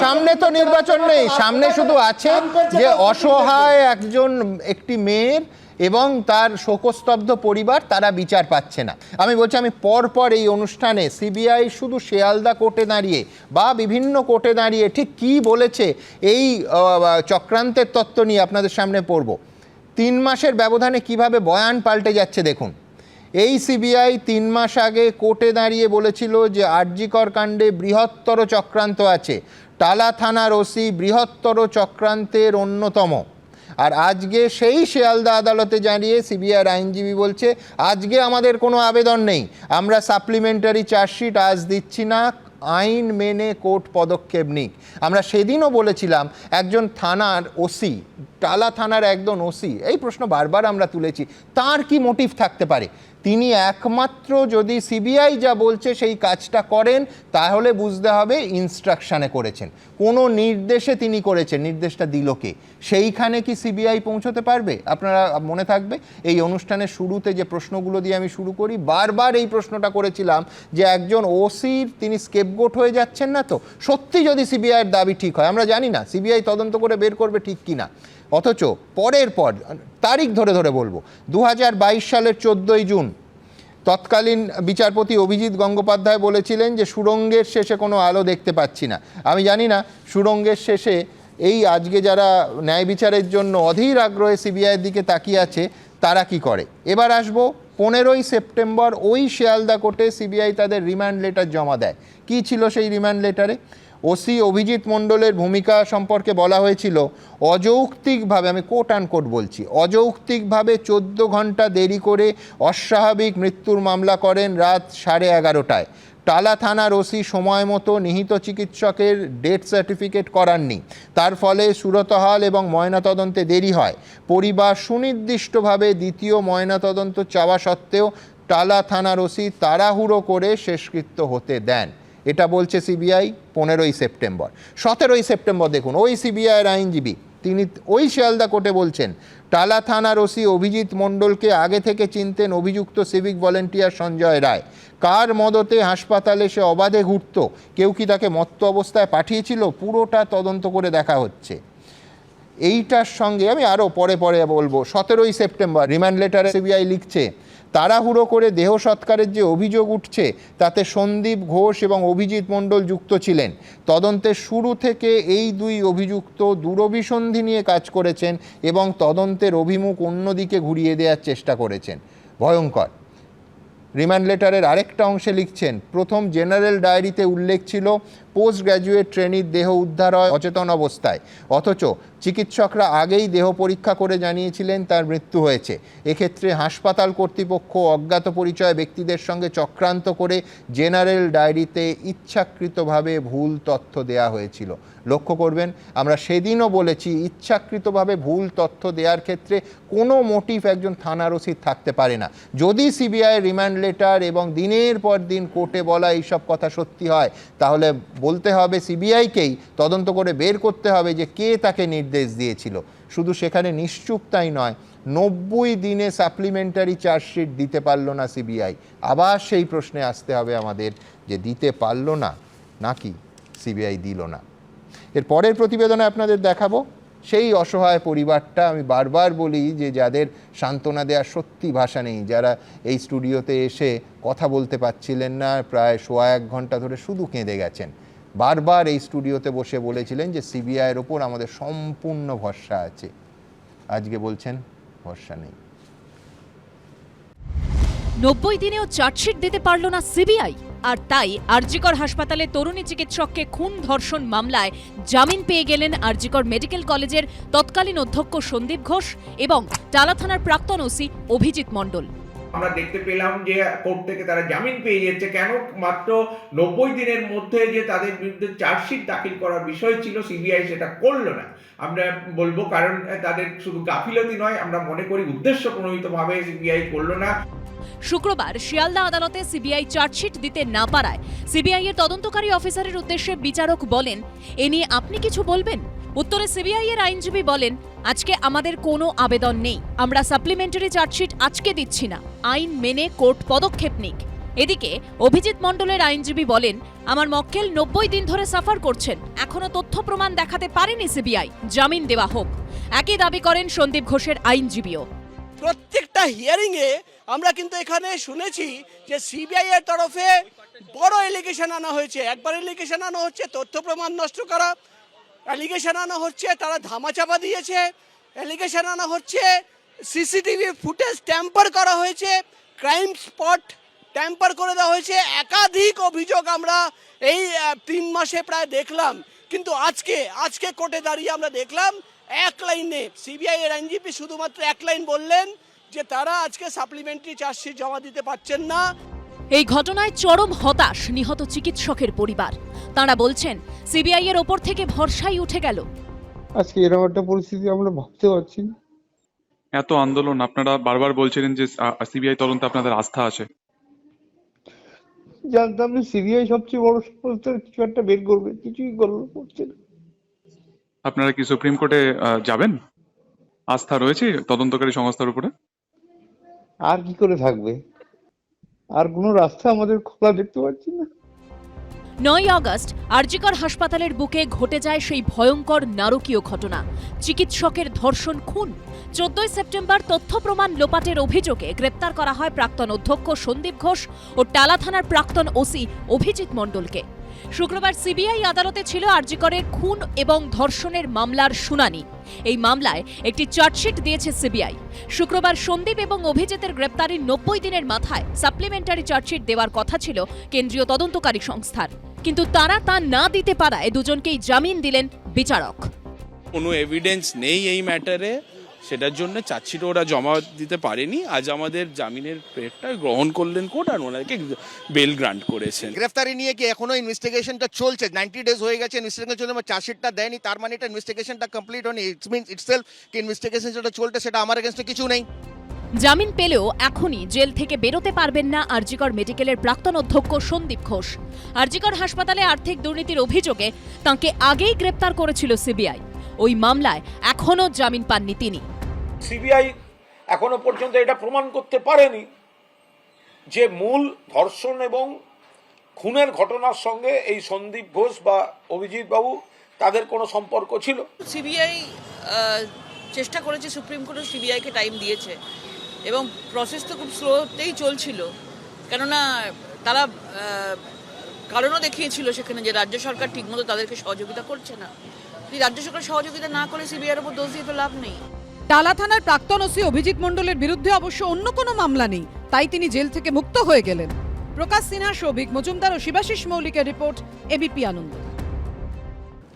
সামনে তো নির্বাচন নেই, সামনে শুধু আছে যে অসহায় একজন একটি মেয়ের এবং তার শোকস্তব্ধ পরিবার, তারা বিচার পাচ্ছে না। আমি বলছি, আমি পরপর এই অনুষ্ঠানে সিবিআই শুধু শিয়ালদা কোর্টে দাঁড়িয়ে বা বিভিন্ন কোর্টে দাঁড়িয়ে ঠিক কী বলেছে এই চক্রান্তের তত্ত্ব নিয়ে আপনাদের সামনে পড়ব। 3 মাসের ব্যবধানে কিভাবে বয়ান পাল্টে যাচ্ছে দেখুন। এই সিবিআই 3 মাস আগে কোর্টে দাঁড়িয়ে বলেছিল যে আরজিকর কাণ্ডে বৃহত্তর চক্রান্ত আছে, টালা থানার ওসি বৃহত্তর চক্রান্তের অন্যতম। আর আজকে সেই শিয়ালদা আদালতে জানিয়ে সিবিআইয়ের আইনজীবী বলছে আজকে আমাদের কোনো আবেদন নেই, আমরা সাপ্লিমেন্টারি চার্জশিট আজ দিচ্ছি না, আইন মেনে কোর্ট পদক্ষেপ নিক। আমরা সেদিনও বলেছিলাম একজন থানার ওসি, টালা থানার একজন ওসি, এই প্রশ্ন বারবার আমরা তুলেছি, তার কি মোটিভ থাকতে পারে? তিনি একমাত্র যদি সিবিআই যা বলছে সেই কাজটা করেন তাহলে বুঝতে হবে ইনস্ট্রাকশানে করেছেন, কোনো নির্দেশে তিনি করেছেন, নির্দেশটা দিল কে? সেইখানে কি সিবিআই পৌঁছতে পারবে? আপনারা মনে থাকবে এই অনুষ্ঠানের শুরুতে যে প্রশ্নগুলো দিয়ে আমি শুরু করি, বারবার এই প্রশ্নটা করেছিলাম যে একজন ওসির তিনি স্কেপগোট হয়ে যাচ্ছেন না তো? সত্যি যদি সিবিআইয়ের দাবি ঠিক হয়, আমরা জানি না সিবিআই তদন্ত করে বের করবে ঠিক কি না, অথচ পরের পর তারিখ ধরে ধরে বলবো, 2022 সালের 14ই জুন তৎকালীন বিচারপতি অভিজিৎ গঙ্গোপাধ্যায় বলেছিলেন যে সুড়ঙ্গের শেষে কোনো আলো দেখতে পাচ্ছি না। আমি জানি না সুড়ঙ্গের শেষে এই আজকে যারা ন্যায় বিচারের জন্য অধীর আগ্রহে সিবিআইয়ের দিকে তাকিয়ে আছে তারা কি করে। এবার আসবো 15ই সেপ্টেম্বর ওই শিয়ালদা কোর্টে সিবিআই তাদের রিমান্ড লেটার জমা দেয়। কী ছিল সেই রিমান্ড লেটারে? ওসি অভিজিৎ মণ্ডলের ভূমিকা সম্পর্কে বলা হয়েছিল অযৌক্তিকভাবে, আমি কোট অ্যান্ড কোট বলছি, অযৌক্তিকভাবে 14 ঘন্টা দেরি করে অস্বাভাবিক মৃত্যুর মামলা করেন রাত 11:30টায়। টালা থানার ওসি সময় মতো নিহিত চিকিৎসকের ডেথ সার্টিফিকেট করাননি, তার ফলে সুরতহাল এবং ময়নাতদন্তে দেরি হয়। পরিবার সুনির্দিষ্টভাবে দ্বিতীয় ময়নাতদন্ত চাওয়া সত্ত্বেও টালা থানার ওসি তাড়াহুড়ো করে শেষকৃত্য হতে দেন। এটা বলছে সিবিআই 15ই সেপ্টেম্বর। 17ই সেপ্টেম্বর দেখুন ওই সিবিআইয়ের আইনজীবী তিনি ওই শিয়ালদা কোর্টে বলছেন টালা থানার ওসি অভিজিৎ মণ্ডলকে আগে থেকে চিনতেন অভিযুক্ত সিভিক ভলেন্টিয়ার সঞ্জয় রায়। কার মদতে হাসপাতালে সে অবাধে ঘুরত, কেউ কি তাকে মত্ত অবস্থায় পাঠিয়েছিল, পুরোটা তদন্ত করে দেখা হচ্ছে। এইটার সঙ্গে আমি আরও পরে পরে বলবো। 17ই সেপ্টেম্বর রিমান্ড লেটারে সিবিআই লিখছে তাড়াহুড়ো করে দেহ সৎকারের যে অভিযোগ উঠছে তাতে সন্দীপ ঘোষ এবং অভিজিৎ মণ্ডল যুক্ত ছিলেন। তদন্তের শুরু থেকে এই দুই অভিযুক্ত দূরভিসন্ধি নিয়ে কাজ করেছেন এবং তদন্তের অভিমুখ অন্যদিকে ঘুরিয়ে দেওয়ার চেষ্টা করেছেন। ভয়ঙ্কর। রিমান্ড লেটারের আরেকটা অংশে লিখছেন প্রথম জেনারেল ডায়েরিতে উল্লেখ ছিল পোস্ট গ্র্যাজুয়েট ট্রেনির দেহ উদ্ধার হয় অচেতন অবস্থায়, অথচ চিকিৎসকরা আগেই দেহ পরীক্ষা করে জানিয়েছিলেন তার মৃত্যু হয়েছে। এক্ষেত্রে হাসপাতাল কর্তৃপক্ষ অজ্ঞাত পরিচয় ব্যক্তিদের সঙ্গে চক্রান্ত করে জেনারেল ডায়েরিতে ইচ্ছাকৃতভাবে ভুল তথ্য দেয়া হয়েছিল। লক্ষ্য করবেন, আমরা সেদিনও বলেছি ইচ্ছাকৃতভাবে ভুল তথ্য দেওয়ার ক্ষেত্রে কোনো মোটিভ একজন থানার ওসির থাকতে পারে না। যদি সিবিআই রিমান্ড লেটার এবং দিনের পর দিন কোর্টে বলা এইসব কথা সত্যি হয় তাহলে বলতে হবে সিবিআইকেই তদন্ত করে বের করতে হবে যে কে তাকে নির্দেশ দিয়েছিল। শুধু সেখানে নিশ্চুপ তাই নয়, 90 দিনে সাপ্লিমেন্টারি চার্জশিট দিতে পারলো না সিবিআই। আবার সেই প্রশ্নে আসতে হবে আমাদের যে দিতে পারলো না নাকি সিবিআই দিল না। এর পরের প্রতিবেদনে আপনাদের দেখাবো সেই অসহায় পরিবারটা। আমি বারবার বলি যে যাদের সান্ত্বনা দেওয়ার সত্যি ভাষা নেই, যারা এই স্টুডিওতে এসে কথা বলতে পারছিলেন না, প্রায় 1.25 ঘন্টা ধরে শুধু কেঁদে গেছেন, বারবার এই স্টুডিওতে বসে বলেছিলেন যে সিবিআইয়ের ওপর আমাদের সম্পূর্ণ ভরসা আছে। আজকে বলছেন ভরসা নেই। 90 দিনেও চার্জশিট দিতে পারল না সিবিআই, আর তাই আরজিকর হাসপাতালে তরুণী চিকিৎসককে খুন ধর্ষণ মামলায় জামিন পেয়ে গেলেন আরজিকর মেডিকেল কলেজের তৎকালীন অধ্যক্ষ সন্দীপ ঘোষ এবং টালা থানার প্রাক্তন ওসি অভিজিৎ মণ্ডল। আমরা দেখতে পেলাম যে কোর্ট থেকে তারা জামিন পেয়ে যাচ্ছে। কেন? মাত্র 90 দিনের মধ্যে যে তাদের বিরুদ্ধে চার্জশিট দাখিল করার বিষয় ছিল, সিবিআই সেটা করলো না। আমরা বলবো কারণ তাদের শুধু গাফিলতি নয়, আমরা মনে করি উদ্দেশ্য প্রণোদিতভাবে সিবিআই করলো না। শুক্রবার শিয়ালদা আদালতে সিবিআই চার্জশিট দিতে না পারায় সিবিআই এর তদন্তকারী অফিসারের উদ্দেশ্যে বিচারক বলেন, এ নিয়ে আপনি কিছু বলবেন? উত্তরে সিবিআই এর আইনজীবী বলেন, আজকে আমাদের কোনো আবেদন নেই, আমরা সাপ্লিমেন্টারি চার্জশিট আজকে দিচ্ছি না, আইন মেনে কোর্ট পদক্ষেপ নিক। এদিকে অভিজিৎ মণ্ডলের আইনজীবী বলেন, আমার মক্কেল 90 দিন ধরে সাফার করছেন, এখনো তথ্য প্রমাণ দেখাতে পারেনি সিবিআই, জামিন দেওয়া হোক। একই দাবি করেন সন্দীপ ঘোষের আইনজীবীও। প্রত্যেকটা হিয়ারিং এ আমরা কিন্তু এখানে শুনেছি যে সিবিআই এর তরফে বড় এলিগেশন আনা হয়েছে। একবার এলিগেশন আনা হচ্ছে তথ্য প্রমাণ নষ্ট করা, এলিগেশন আনা হচ্ছে তারা ধামাচাপা দিয়েছে, এলিগেশন আনা হচ্ছে সিসিটিভি ফুটেজ ট্যাম্পার করা হয়েছে, ক্রাইম স্পট ট্যাম্পার করে দেওয়া হয়েছে। একাধিক অভিযোগ আমরা এই 3 মাসে প্রায় দেখলাম, কিন্তু আজকে কোর্টে দাঁড়িয়ে আমরা দেখলাম এক লাইনে সিবিআই এর আইনজীবী শুধুমাত্র এক লাইন বললেন যে তারা আজকে সাপ্লিমেন্টারি চার্জশিট জমা দিতে পারছেন না। এই ঘটনায় চরম হতাশ নিহত চিকিৎসকের পরিবার। তারা বলছেন, সিবিআই এর ওপর থেকে ভরসাই উঠে গেল। আজকে এরকম একটা পরিস্থিতি আমরা ভাবতে পারছি না। এত আন্দোলন, আপনারা বারবার বলছিলেন যে সিবিআই তদন্তে আপনাদের আস্থা আছে। জানতাম যে সিবিআই সবচেয়ে বড় সংস্থা, কিছু একটা বের করবে, কিছুই করছে না। আপনারা কি সুপ্রিম কোর্টে যাবেন? আস্থা রয়েছে তদন্তকারী সংস্থার উপরে? আর কি করে থাকবে? আর কোনো রাস্তা আমাদের খোলা দেখতে পাচ্ছি না। 9 আগস্ট আরজিকর হাসপাতালের বুকে ঘটে যায় সেই ভয়ঙ্কর নারকীয় ঘটনা, চিকিৎসকের ধর্ষণ খুন। 14 সেপ্টেম্বর তথ্য প্রমাণ লোপাটের অভিযোগে গ্রেপ্তার করা হয় প্রাক্তন অধ্যক্ষ সন্দীপ ঘোষ ও টালা থানার প্রাক্তন ওসি অভিজিৎ মণ্ডলকে। শুক্রবার সিবিআই আদালতে ছিল আরজিকরের খুন এবং ধর্ষণের মামলার শুনানি। এই মামলায় একটি চার্জশিট দিয়েছে সিবিআই। শুক্রবার সন্দীপ এবং অভিজিতের গ্রেপ্তারির 90 দিনের মাথায় সাপ্লিমেন্টারি চার্জশিট দেওয়ার কথা ছিল কেন্দ্রীয় তদন্তকারী সংস্থার, কিন্তু তারা তা না দিতে পারায় দুজনকেই জামিন দিলেন বিচারক। কোনো এভিডেন্স নেই এই ম্যাটারে, সেটার জন্য চার্জশিট ওরা জমা দিতে পারেনি। আজ আমাদের জামিনের প্রেয়ারটা গ্রহণ করলেন কোর্ট আর ওনাকে বেল গ্রান্ট করেছেন। গ্রেফতারি নিয়ে কি এখনো ইনভেস্টিগেশনটা চলছে? 90 ডেজ হয়ে গেছে, ইনভেস্টিগেশনের জন্য চার্জশিটটা দেয়নি, তার মানে এটা ইনভেস্টিগেশনটা কমপ্লিট হয়নি। ইট মিনস ইটসেলফ কি ইনভেস্টিগেশন যেটা চলছে সেটা আমার এগেইনস্টে কিছু নেই। জামিন পেলেও এখনই জেল থেকে বেরোতে পারবেন না আরজিকর মেডিকেলের প্রাক্তন অধ্যক্ষ সন্দীপ ঘোষ। আরজিকর হাসপাতালে আর্থিক দুর্নীতির অভিযোগে তাঁকে আগেই গ্রেপ্তার করেছিল সিবিআই। ওই মামলায় এখনো জামিন পাননি তিনি। সিবিআই এখনো পর্যন্ত এটা প্রমাণ করতে পারেনি যে মূল ধর্ষণ এবং খুনের ঘটনার সঙ্গে এই সন্দীপ ঘোষ বা অভিজিৎ বাবু তাদের কোনো সম্পর্ক ছিল। সিবিআই চেষ্টা করেছে, সুপ্রিম কোর্টও সিবিআইকে টাইম দিয়েছে এবং প্রসেস তো খুব স্লোতেই চলছিল, কেননা তারা কারণও দেখিয়েছিল সেখানে যে রাজ্য সরকার ঠিকমতো তাদেরকে সহযোগিতা করছে না। রাজ্য সরকার সহযোগিতা না করে সিবিআইয়ের উপর দোষ দিয়ে তো লাভ নেই। টালা থানার প্রাক্তন ওসি অভিজিৎ মণ্ডলের বিরুদ্ধে অবশ্য অন্য কোনো মামলা নেই, তাই তিনি জেল থেকে মুক্ত হয়ে গেলেন। প্রকাশ সিনহা, সৌভিক মজুমদার ও শিবাশিস মৌলিকের রিপোর্ট, এবিপি আনন্দ।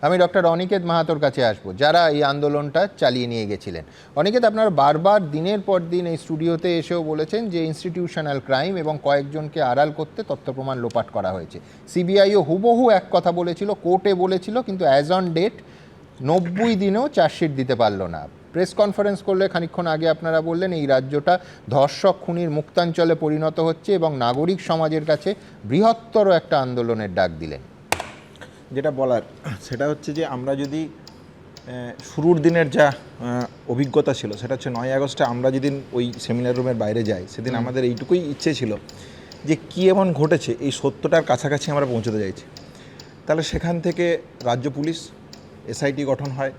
আমি ডক্টর অনিকেত মাহাতোর কাছে আসবো, যারা এই আন্দোলনটা চালিয়ে নিয়ে গেছিলেন। অনিকেত, আপনারা বারবার দিনের পর দিন এই স্টুডিওতে এসেও বলেছেন যে ইনস্টিটিউশনাল ক্রাইম এবং কয়েকজনকে আড়াল করতে তথ্য প্রমাণ লোপাট করা হয়েছে। সিবিআইও হুবহু এক কথা বলেছিল, কোর্টে বলেছিল, কিন্তু অ্যাজ অন ডেট 90 দিনেও চার্জশিট দিতে পারলো না। প্রেস কনফারেন্স করলে খানিকক্ষণ আগে আপনারা বললেন এই রাজ্যটা ধর্ষক খুনির মুক্তাঞ্চলে পরিণত হচ্ছে এবং নাগরিক সমাজের কাছে বৃহত্তর একটা আন্দোলনের ডাক দিলেন। যেটা বলার সেটা হচ্ছে যে আমরা যদি শুরুর দিনের যা অভিজ্ঞতা ছিল সেটা হচ্ছে 9 আগস্টে আমরা যেদিন ওই সেমিনার রুমের বাইরে যাই, সেদিন আমাদের এইটুকুই ইচ্ছে ছিল যে কী এমন ঘটেছে এই সত্যটার কাছাকাছি আমরা পৌঁছতে চাইছি। তাহলে সেখান থেকে রাজ্য পুলিশ এসআইটি গঠন হয়,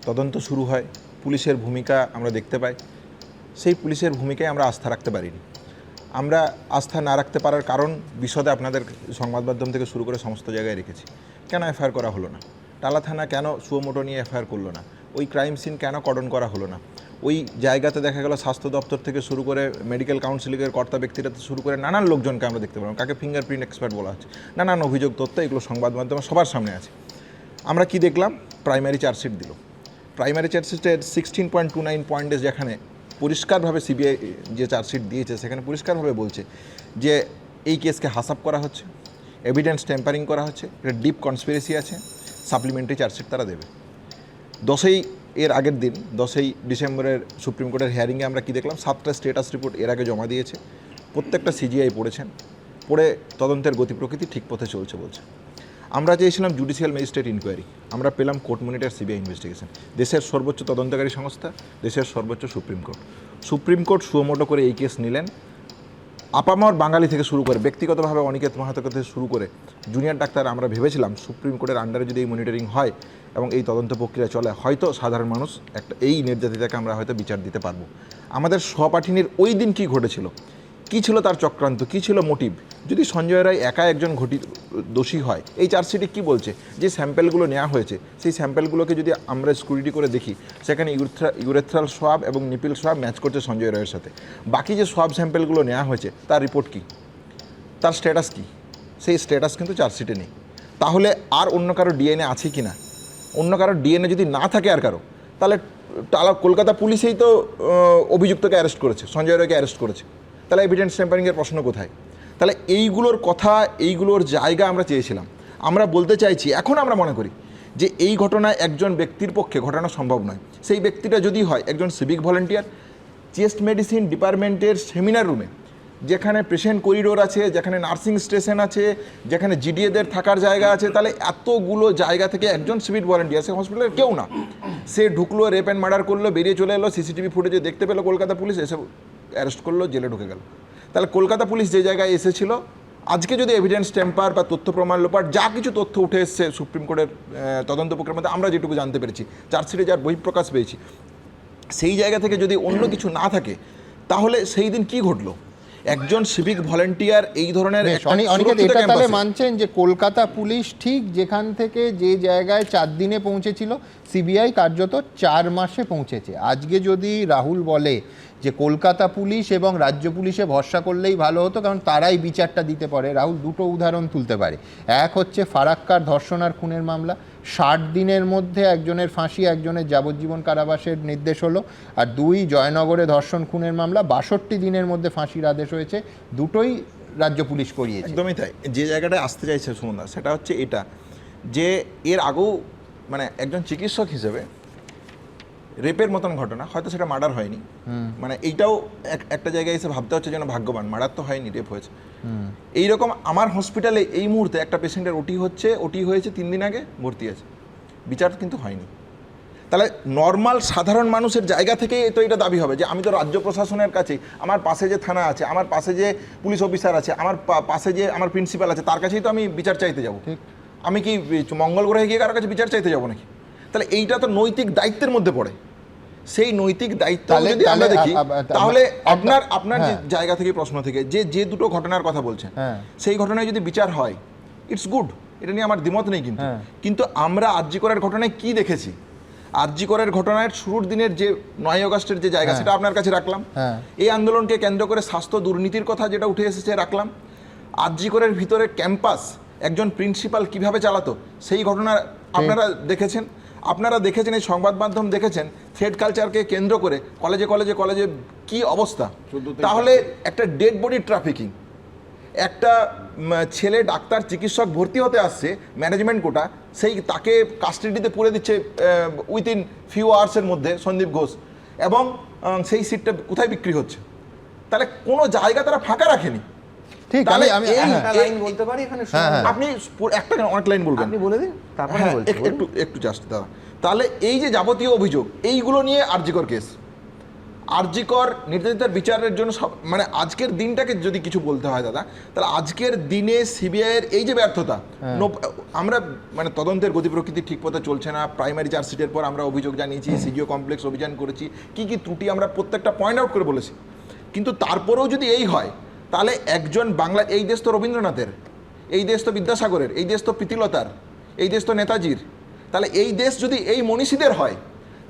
তদন্ত শুরু হয়, পুলিশের ভূমিকা আমরা দেখতে পাই। সেই পুলিশের ভূমিকায় আমরা আস্থা রাখতে পারিনি। আমরা আস্থা না রাখতে পারার কারণ বিশদে আপনাদের সংবাদ মাধ্যম থেকে শুরু করে সমস্ত জায়গায় রেখেছি। কেন এফআইআর করা হলো না? টালা থানা কেন সুমোটো নিয়ে এফআইআর করলো না? ওই ক্রাইম সিন কেন কর্ডন করা হলো না? ওই জায়গাতে দেখা গেল স্বাস্থ্য দপ্তর থেকে শুরু করে মেডিকেল কাউন্সিলিংয়ের কর্তা ব্যক্তিরা শুরু করে নানান লোকজনকে আমরা দেখতে পেলাম, কাকে ফিঙ্গারপ্রিন্ট এক্সপার্ট বলা হচ্ছে, নানান অভিযোগ তথ্য, এগুলো সংবাদ মাধ্যমে সবার সামনে আছে। আমরা কি দেখলাম? প্রাইমারি চার্জশিট দিল। প্রাইমারি চার্জশিটের 16.29 পয়েন্টে যেখানে পরিষ্কারভাবে সিবিআই যে চার্জশিট দিয়েছে সেখানে পরিষ্কারভাবে বলছে যে এই কেসকে হাসাপ করা হচ্ছে, এভিডেন্স টেম্পারিং করা হচ্ছে, এটা ডিপ কনস্পিরেসি আছে, সাপ্লিমেন্টারি চার্জশিট তারা দেবে। 10ই এর আগের দিন 10ই ডিসেম্বরের সুপ্রিম কোর্টের হিয়ারিংয়ে আমরা কি দেখলাম? 7টা স্ট্যাটাস রিপোর্ট এর আগে জমা দিয়েছে, প্রত্যেকটা সিজিআই পড়েছেন, পড়ে তদন্তের গতি প্রকৃতি ঠিক পথে চলছে বলছে। আমরা চেয়েছিলাম জুডিশিয়াল ম্যাজিস্ট্রেট ইনকোয়ারি, আমরা পেলাম কোর্ট মনিটর সিবিআই ইনভেস্টিগেশন। দেশের সর্বোচ্চ তদন্তকারী সংস্থা, দেশের সর্বোচ্চ supreme court. Supreme court suo motu করে এই কেস নিলেন। আপামর বাঙালি থেকে শুরু করে, ব্যক্তিগতভাবে অনিকেত মাহাতো থেকে শুরু করে জুনিয়র ডাক্তার আমরা ভেবেছিলাম সুপ্রিম কোর্টের আন্ডারে যদি এই মনিটরিং হয় এবং এই তদন্ত প্রক্রিয়া চলে, হয়তো সাধারণ মানুষ একটা এই নির্যাতিতাকে আমরা হয়তো বিচার দিতে পারবো। আমাদের সহপাঠিনীর ওই দিন কী ঘটেছিল, কী ছিল তার চক্রান্ত, কী ছিল মোটিভ, যদি সঞ্জয় রায় একা একজন দোষী হয়, এই চার্জশিটে কী বলছে যে স্যাম্পেলগুলো নেওয়া হয়েছে সেই স্যাম্পেলগুলোকে যদি আমরা স্ক্রুটিনি করে দেখি, সেখানে ইউরেথ্রাল সোয়াব এবং নিপিল সোয়াব ম্যাচ করছে সঞ্জয় রায়ের সাথে। বাকি যে সোয়াব স্যাম্পেলগুলো নেওয়া হয়েছে তার রিপোর্ট কী, তার স্ট্যাটাস কী, সেই স্ট্যাটাস কিন্তু চার্জশিটে নেই। তাহলে আর অন্য কারো ডিএনএ আছে কি না? অন্য কারো ডিএনএ যদি না থাকে আর কারো, তাহলে কলকাতা পুলিশেই তো অভিযুক্তকে অ্যারেস্ট করেছে, সঞ্জয় রায়কে অ্যারেস্ট করেছে, তাহলে এভিডেন্স টেম্পারিংয়ের প্রশ্ন কোথায়? তাহলে এইগুলোর কথা, এইগুলোর জায়গা আমরা চেয়েছিলাম। আমরা বলতে চাইছি, এখন আমরা মনে করি যে এই ঘটনায় একজন ব্যক্তির পক্ষে ঘটানো সম্ভব নয়। সেই ব্যক্তিটা যদি হয় একজন সিভিক ভলেন্টিয়ার, চেস্ট মেডিসিন ডিপার্টমেন্টের সেমিনার রুমে, যেখানে পেশেন্ট করিডোর আছে, যেখানে নার্সিং স্টেশন আছে, যেখানে জিডিএদের থাকার জায়গা আছে, তাহলে এতগুলো জায়গা থেকে একজন সিভিক ভলেন্টিয়ার, সে হসপিটালের কেউ না, সে ঢুকলো, রেপ অ্যান্ড মার্ডার করলো, বেরিয়ে চলে এলো, সিসিটিভি ফুটেজে দেখতে পেলো কলকাতা পুলিশ, এসে অ্যারেস্ট করলো, জেলে ঢুকে গেল। তাহলে কলকাতা পুলিশ যে জায়গায় এসেছিল, আজকে যদি এভিডেন্স টেম্পার বা তথ্য প্রমাণ লোপাট যা কিছু তথ্য উঠে এসছে সুপ্রিম কোর্টের তদন্ত প্রক্রিয়ার মধ্যে, আমরা যেটুকু জানতে পেরেছি, চার্জশিটে যার বহিঃপ্রকাশ পেয়েছি, সেই জায়গা থেকে যদি অন্য কিছু না থাকে, তাহলে সেই দিন কি ঘটলো? একজন সিভিক ভলেন্টিয়ার এই ধরনের তাহলে মানছেন যে কলকাতা পুলিশ ঠিক যেখান থেকে যে জায়গায় 4 দিনে পৌঁছেছিল, সিবিআই কার্যত 4 মাসে পৌঁছেছে। আজকে যদি রাহুল বলে যে কলকাতা পুলিশ এবং রাজ্য পুলিশে ভরসা করলেই ভালো হতো, কারণ তারাই বিচারটা দিতে পারে, রাহুল দুটো উদাহরণ তুলতে পারে। এক হচ্ছে ফারাক্কার ধর্ষণ আর খুনের মামলা, 60 দিনের মধ্যে একজনের ফাঁসি, একজনের যাবজ্জীবন কারাবাসের নির্দেশ হলো। আর 2 জয়নগরে ধর্ষণ খুনের মামলা, 62 দিনের মধ্যে ফাঁসির আদেশ হয়েছে, দুটোই রাজ্য পুলিশ করিয়েছে। একদমই তাই। যে জায়গাটায় আসতে চাইছে সুমনদা, সেটা হচ্ছে এটা যে এর আগেও মানে একজন চিকিৎসক হিসেবে রেপের মতন ঘটনা, হয়তো সেটা মার্ডার হয়নি, মানে এইটাও একটা জায়গায় এসে ভাবতে হচ্ছে যেন ভাগ্যবান, মার্ডার তো হয়নি, রেপ হয়েছে। এইরকম আমার হসপিটালে এই মুহূর্তে একটা পেশেন্টের ওটি হয়েছে 3 দিন আগে, ভর্তি আছে, বিচার কিন্তু হয়নি। তাহলে নর্মাল সাধারণ মানুষের জায়গা থেকেই তো এটা দাবি হবে যে আমি তো রাজ্য প্রশাসনের কাছে, আমার পাশে যে থানা আছে, আমার পাশে যে পুলিশ অফিসার আছে, আমার পাশে যে আমার প্রিন্সিপাল আছে, তার কাছেই তো আমি বিচার চাইতে যাব। আমি কি মঙ্গল গ্রহে গিয়ে কারোর কাছে বিচার চাইতে যাব নাকি? তাহলে এইটা তো নৈতিক দায়িত্বের মধ্যে পড়ে। সেই নৈতিক দায়িত্ব যদি আমরা দেখি, তাহলে আপনার যে জায়গা থেকে প্রশ্ন থেকে যে দুটো ঘটনার কথা বলছেন, সেই ঘটনায় যদি বিচার হয়, ইটস গুড, এটা নিয়ে আমার দ্বিমত নেই। কিন্তু আমরা আরজি করার ঘটনায় কি দেখেছি? আরজি করার ঘটনার শুরুর দিনের যে 9 আগস্টের যে জায়গা, সেটা আপনার কাছে রাখলাম। এই আন্দোলনকে কেন্দ্র করে স্বাস্থ্য দুর্নীতির কথা যেটা উঠে এসেছে রাখলাম। আরজি করার ভিতরে ক্যাম্পাস একজন প্রিন্সিপাল কিভাবে চালাতো, সেই ঘটনা আপনারা দেখেছেন। এই সংবাদ মাধ্যম দেখেছেন থ্রেড কালচারকে কেন্দ্র করে কলেজে কি অবস্থা। তাহলে একটা ডেড বডি ট্রাফিকিং, একটা ছেলে ডাক্তার চিকিৎসক ভর্তি হতে আসছে ম্যানেজমেন্ট কোটা, সেই তাকে কাস্টাডিতে পুরে দিচ্ছে উইথিন ফিউ আওয়ার্সের মধ্যে সন্দীপ ঘোষ, এবং সেই সিটটা কোথায় বিক্রি হচ্ছে। তাহলে কোনো জায়গা তারা ফাঁকা রাখেনি। ঠিক, আমি একটা লাইন বলতে পারি এখানে? আপনি একটা অনেক লাইন বলবেন, আপনি বলে দিন, তারপরে একটু জাস্ট দাদা। তাহলে এই যে যাবতীয় অভিযোগ, এইগুলো নিয়ে আরজিকর কেস, আরজিকর নির্যাতিতার বিচারের জন্য মানে আজকের দিনটাকে যদি কিছু বলতে হয় দাদা, তাহলে আজকের দিনে সিবিআইয়ের এই যে ব্যর্থতা, আমরা মানে তদন্তের গতি প্রকৃতি ঠিক পথে চলছে না, প্রাইমারি চার্জশিটের পর আমরা অভিযোগ জানিয়েছি, সিজিও কমপ্লেক্স অভিযান করেছি, কি কি ত্রুটি আমরা প্রত্যেকটা পয়েন্ট আউট করে বলেছি, কিন্তু তারপরেও যদি এই হয় তাহলে একজন বাংলা, এই দেশ তো রবীন্দ্রনাথের, এই দেশ তো বিদ্যাসাগরের, এই দেশ তো প্রীতিলতার, এই দেশ তো নেতাজির, তাহলে এই দেশ যদি এই মনীষীদের হয়,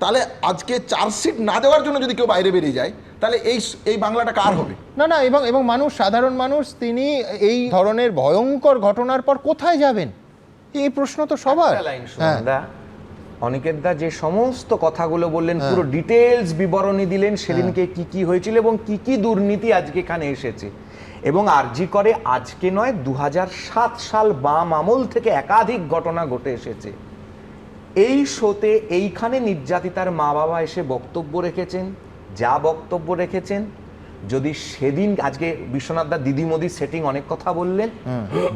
তাহলে আজকে চার্জশিট না দেওয়ার জন্য যদি কেউ বাইরে বেরিয়ে যায়, তাহলে এই বাংলাটা কার হবে? না না, এবং মানুষ, সাধারণ মানুষ, তিনি এই ধরনের ভয়ঙ্কর ঘটনার পর কোথায় যাবেন, এই প্রশ্ন তো সবার। অনিকেত দা যে সমস্ত কথাগুলো বললেন, পুরো ডিটেলস বিবরণী দিলেন সেদিনকে কি কি হয়েছিল এবং কি কি দুর্নীতি আজকে এখানে এসেছে, এবং আরজি করে আজকে নয় 2007 সাল বাম আমল থেকে একাধিক ঘটনা ঘটে এসেছে। এই শোতে এইখানে নির্যাতিতার মা বাবা এসে বক্তব্য রেখেছেন, যা বক্তব্য রেখেছেন, যদি সেদিন, আজকে বিশ্বনাথ দা দিদি মোদি সেটিং অনেক কথা বললেন,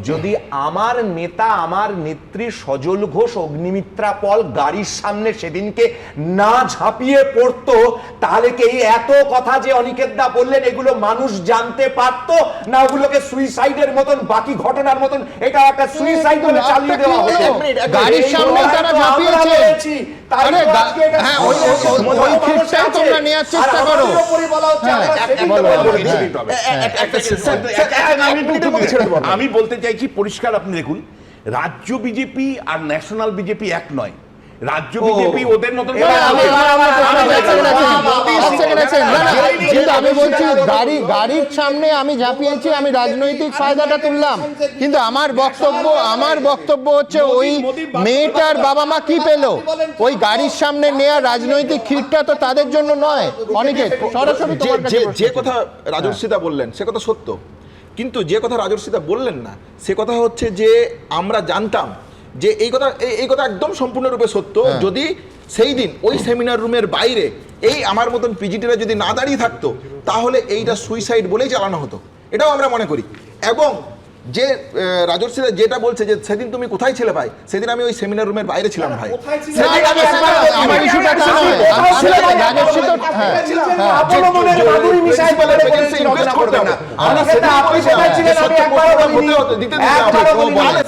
যদি আমার নেতা, আমার নেত্রী সজল ঘোষ অগ্নিমিত্রা পল গাড়ির সামনে সেদিনকে না ঝাঁপিয়ে পড়তো, তাহলে কি এই এত কথা যে অনিকেত দা বললেন এগুলো মানুষ জানতে পারতো না? ওগুলোকে সুইসাইডের মতন, বাকি ঘটনার মতন এটা একটা সুইসাইড বলে চালিয়ে দেওয়া হতো। গাড়ির সামনে তারা ঝাঁপিয়েছে, আরে হ্যাঁ, ওই ক্ষেত্রটাই তোমরা নেওয়ার চেষ্টা করো। আমি বলতে চাইছি পরিষ্কার, আপনি দেখুন, রাজ্য বিজেপি আর ন্যাশনাল বিজেপি এক নয়। রাজ্য বিজেপি ওদের মতন, আমি বলছি গাড়ির সামনে আমি ঝাঁপিয়েছি, আমি রাজনৈতিক ফায়দাটা তুললাম, কিন্তু আমার বক্তব্য হচ্ছে ওই মেয়েটার বাবা মা কি পেল, ওই গাড়ির সামনে নেয়া রাজনৈতিক খিটটা তো তাদের জন্য নয়। অনেকে সরাসরি যে কথা রাজর্ষিদা বললেন সে কথা সত্য, কিন্তু যে কথা রাজর্ষিদা বললেন না সে কথা হচ্ছে যে আমরা জানতাম যে এই কথা একদম সম্পূর্ণরূপে সত্য। যদি সেই দিন ওই সেমিনার রুমের বাইরে এই আমার মতন পিজিটিরা যদি না দাঁড়িয়ে থাকতো, তাহলে এইটা সুইসাইড বলেই চালানো হতো, এটাও আমরা মনে করি। এবং যে রাজর্ষিদা যেটা বলছে যে সেদিন তুমি কোথায় ছিলে ভাই, সেদিন আমি ওই সেমিনার রুমের বাইরে ছিলাম ভাই।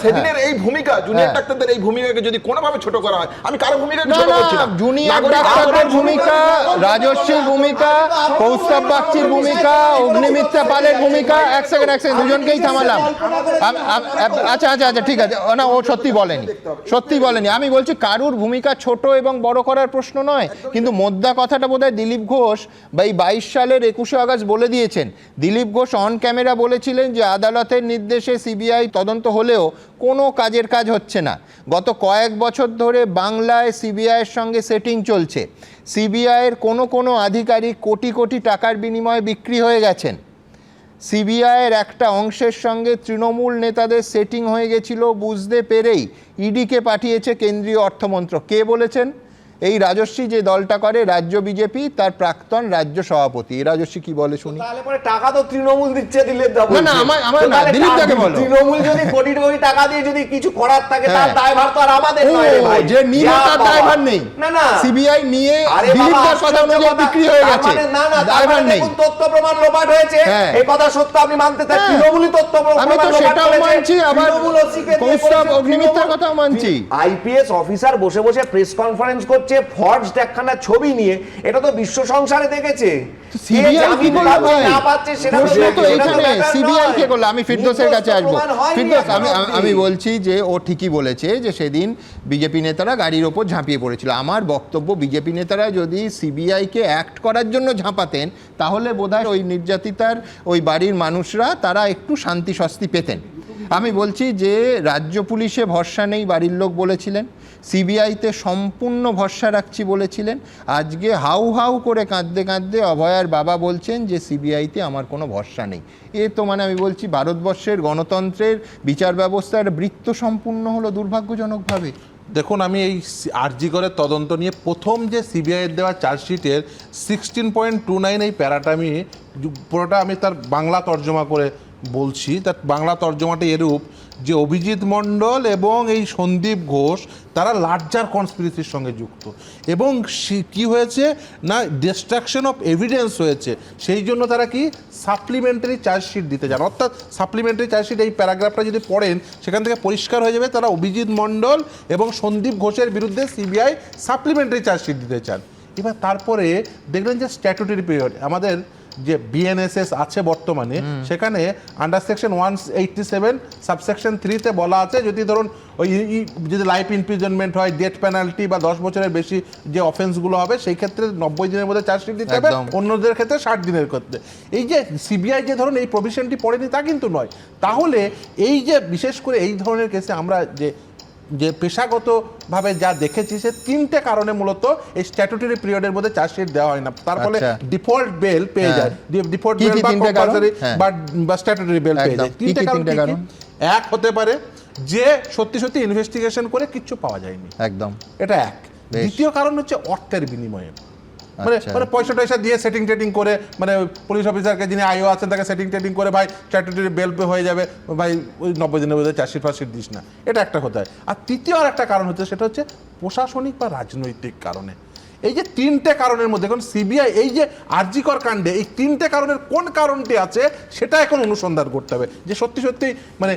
সেদিনের এই ভূমিকা, জুনিয়র ডাক্তারদের এই ভূমিকাকে যদি কোনোভাবে ছোট করা হয়, আমি কারো ভূমিকাকে ছোট করছি না। জুনিয়র ডাক্তারদের ভূমিকা, রাজস্বীর ভূমিকা, কৌস্তব বাগচির ভূমিকা, অগ্নিমিত্রা পালের ভূমিকা, এক সেকেন্ড দুজনকেই থামালাম। আচ্ছা, ঠিক আছে, না ও সত্যি বলেনি। আমি বলছি কারুর ভূমিকা ছোট এবং বড় করার প্রশ্ন নয়, কিন্তু মোদ্দা কথাটা বোধহয় দিলীপ ঘোষ বা এই 22 সালের 21শে আগস্ট বলে দিয়েছেন। দিলীপ ঘোষ অন ক্যামেরা বলেছিলেন যে আদালতের নির্দেশে সিবিআই তদন্ত হলেও কোনো কাজের কাজ হচ্ছে না। গত কয়েক বছর ধরে বাংলায় সিবিআইয়ের সঙ্গে সেটিং চলছে। সিবিআইয়ের কোনো আধিকারিক কোটি কোটি টাকার বিনিময়ে বিক্রি হয়ে গেছেন। সিবিআইয়ের একটা অংশের সঙ্গে তৃণমূল নেতাদের সেটিং হয়ে গেছিল বুঝতে পেরেই ইডিকে পাঠিয়েছে কেন্দ্রীয় অর্থমন্ত্রক। কে বলেছেন? এই রাজস্বী যে দলটা করে রাজ্য বিজেপি, তার প্রাক্তন রাজ্য সভাপতি। রাজস্বী কি বলে শুনি। তাহলে পরে টাকা তো তৃণমূল দিচ্ছে, দিলীপ দা। না আমার না, দিলীপ দাকে বলো। তৃণমূল যদি কোটি কোটি টাকা দিয়ে যদি কিছু করার থাকে তার দায়ভার তো আর আমাদের নয় রে ভাই। যে নিয়ে তার দায়ভার নেই। না সিবিআই নিয়ে দিলীপ দার কথা অনুযায়ী বিক্রি হয়ে গেছে, দায়ভার নেই। তথ্য প্রমাণ লোপাট হয়েছে, এই কথা সত্য, আপনি মানতে চান? তৃণমূলই তথ্য প্রমাণ, আমি তো সেটাও মানছি, আবার কৌস্তব অগ্নিমিত্রার কথাও মানছি। আইপিএস অফিসার বসে বসে প্রেস কনফারেন্স করছে ফর্জ একখানা ছবি নিয়ে, এটা তো বিশ্ব সংসারে দেখেছে। আমি ফিরদৌসের কাছে আসবো। ফিরদৌস, আমি বলছি যে ও ঠিকই বলেছে যে সেদিন বিজেপি নেতারা গাড়ির ওপর ঝাঁপিয়ে পড়েছিল। আমার বক্তব্য, বিজেপি নেতারা যদি সিবিআইকে অ্যাক্ট করার জন্য ঝাঁপাতেন, তাহলে বোধহয় ওই নির্যাতিতার ওই বাড়ির মানুষরা তারা একটু শান্তি স্বস্তি পেতেন। আমি বলছি যে রাজ্য পুলিশে ভরসা নেই বাড়ির লোক বলেছিলেন, সিবিআইতে সম্পূর্ণ ভরসা রাখছি বলেছিলেন। আজকে হাউ করে কাঁদতে অভয়ার বাবা বলছেন যে সিবিআইতে আমার কোনো ভরসা নেই। এ তো মানে আমি বলছি ভারতবর্ষের গণতন্ত্রের বিচার ব্যবস্থার বৃত্ত সম্পূর্ণ হলো দুর্ভাগ্যজনকভাবে। দেখুন, আমি এই আরজি করে তদন্ত নিয়ে প্রথম যে সিবিআইয়ের দেওয়া চার্জশিটের 16.29 এই প্যারাটা আমি পুরোটা আমি তার বাংলা তর্জমা করে বলছি তার বাংলা তর্জমাটা এরূপ যে অভিজিৎ মণ্ডল এবং এই সন্দীপ ঘোষ তারা লার্জার কনস্পিরেসির সঙ্গে যুক্ত, এবং কি হয়েছে না ডিস্ট্রাকশন অফ এভিডেন্স হয়েছে, সেই জন্য তারা কি সাপ্লিমেন্টারি চার্জশিট দিতে চান। অর্থাৎ সাপ্লিমেন্টারি চার্জশিট এই প্যারাগ্রাফটা যদি পড়েন সেখান থেকে পরিষ্কার হয়ে যাবে তারা অভিজিৎ মণ্ডল এবং সন্দীপ ঘোষের বিরুদ্ধে সিবিআই সাপ্লিমেন্টারি চার্জশিট দিতে চান। এবার তারপরে দেখলেন যে স্ট্যাটুটরি পিরিয়ড আমাদের যে বিএনএসএস আছে বর্তমানে, সেখানে আন্ডার সেকশন 187 সাবসেকশন 3-তে বলা আছে যদি ধরুন ওই যদি লাইফ ইমপ্রিজনমেন্ট হয়, ডেথ পেনাল্টি বা 10 বছরের বেশি যে অফেন্সগুলো হবে সেই ক্ষেত্রে 90 দিনের মধ্যে চার্জশিট দিতে হবে, অন্যদের ক্ষেত্রে 60 দিনের ক্ষেত্রে। এই যে সিবিআই যে ধরুন এই প্রভিশনটি পড়েনি তা কিন্তু নয়। তাহলে এই যে বিশেষ করে এই ধরনের কেসে আমরা যে পেশাগতভাবে যা দেখেছি সে 3টে কারণে মূলত এই স্ট্যাটুটরি পিরিয়ডের মধ্যে চার্জশিট দেওয়া হয় না, তার ফলে ডিফল্ট বেল পেয়ে যায়, ডিফল্ট বেল বা কম্পালসারি বা স্ট্যাটুটরি বেল পেয়ে যায়। 3টে কারণ এক হতে পারে যে সত্যি সত্যি ইনভেস্টিগেশন করে কিচ্ছু পাওয়া যায়নি, একদম এটা এক। দ্বিতীয় কারণ হচ্ছে অর্থের বিনিময়ে, মানে পয়সা টয়সা দিয়ে সেটিং টেটিং করে, মানে পুলিশ অফিসারকে যিনি আইও আছেন তাকে সেটিং টেটিং করে ভাই স্ট্যাটুটরি বেল হয়ে যাবে, ভাই ওই 90 দিনের মধ্যে চার্জশিট ফার্জশিট দিস না, এটা একটা কথা হয়। আর তৃতীয় আর একটা কারণ হচ্ছে সেটা হচ্ছে প্রশাসনিক বা রাজনৈতিক কারণে। এই যে 3টে কারণের মধ্যে এখন সিবিআই এই যে আরজিকর কাণ্ডে এই 3টে কারণের কোন কারণটি আছে সেটা এখন অনুসন্ধান করতে হবে, যে সত্যি সত্যি মানে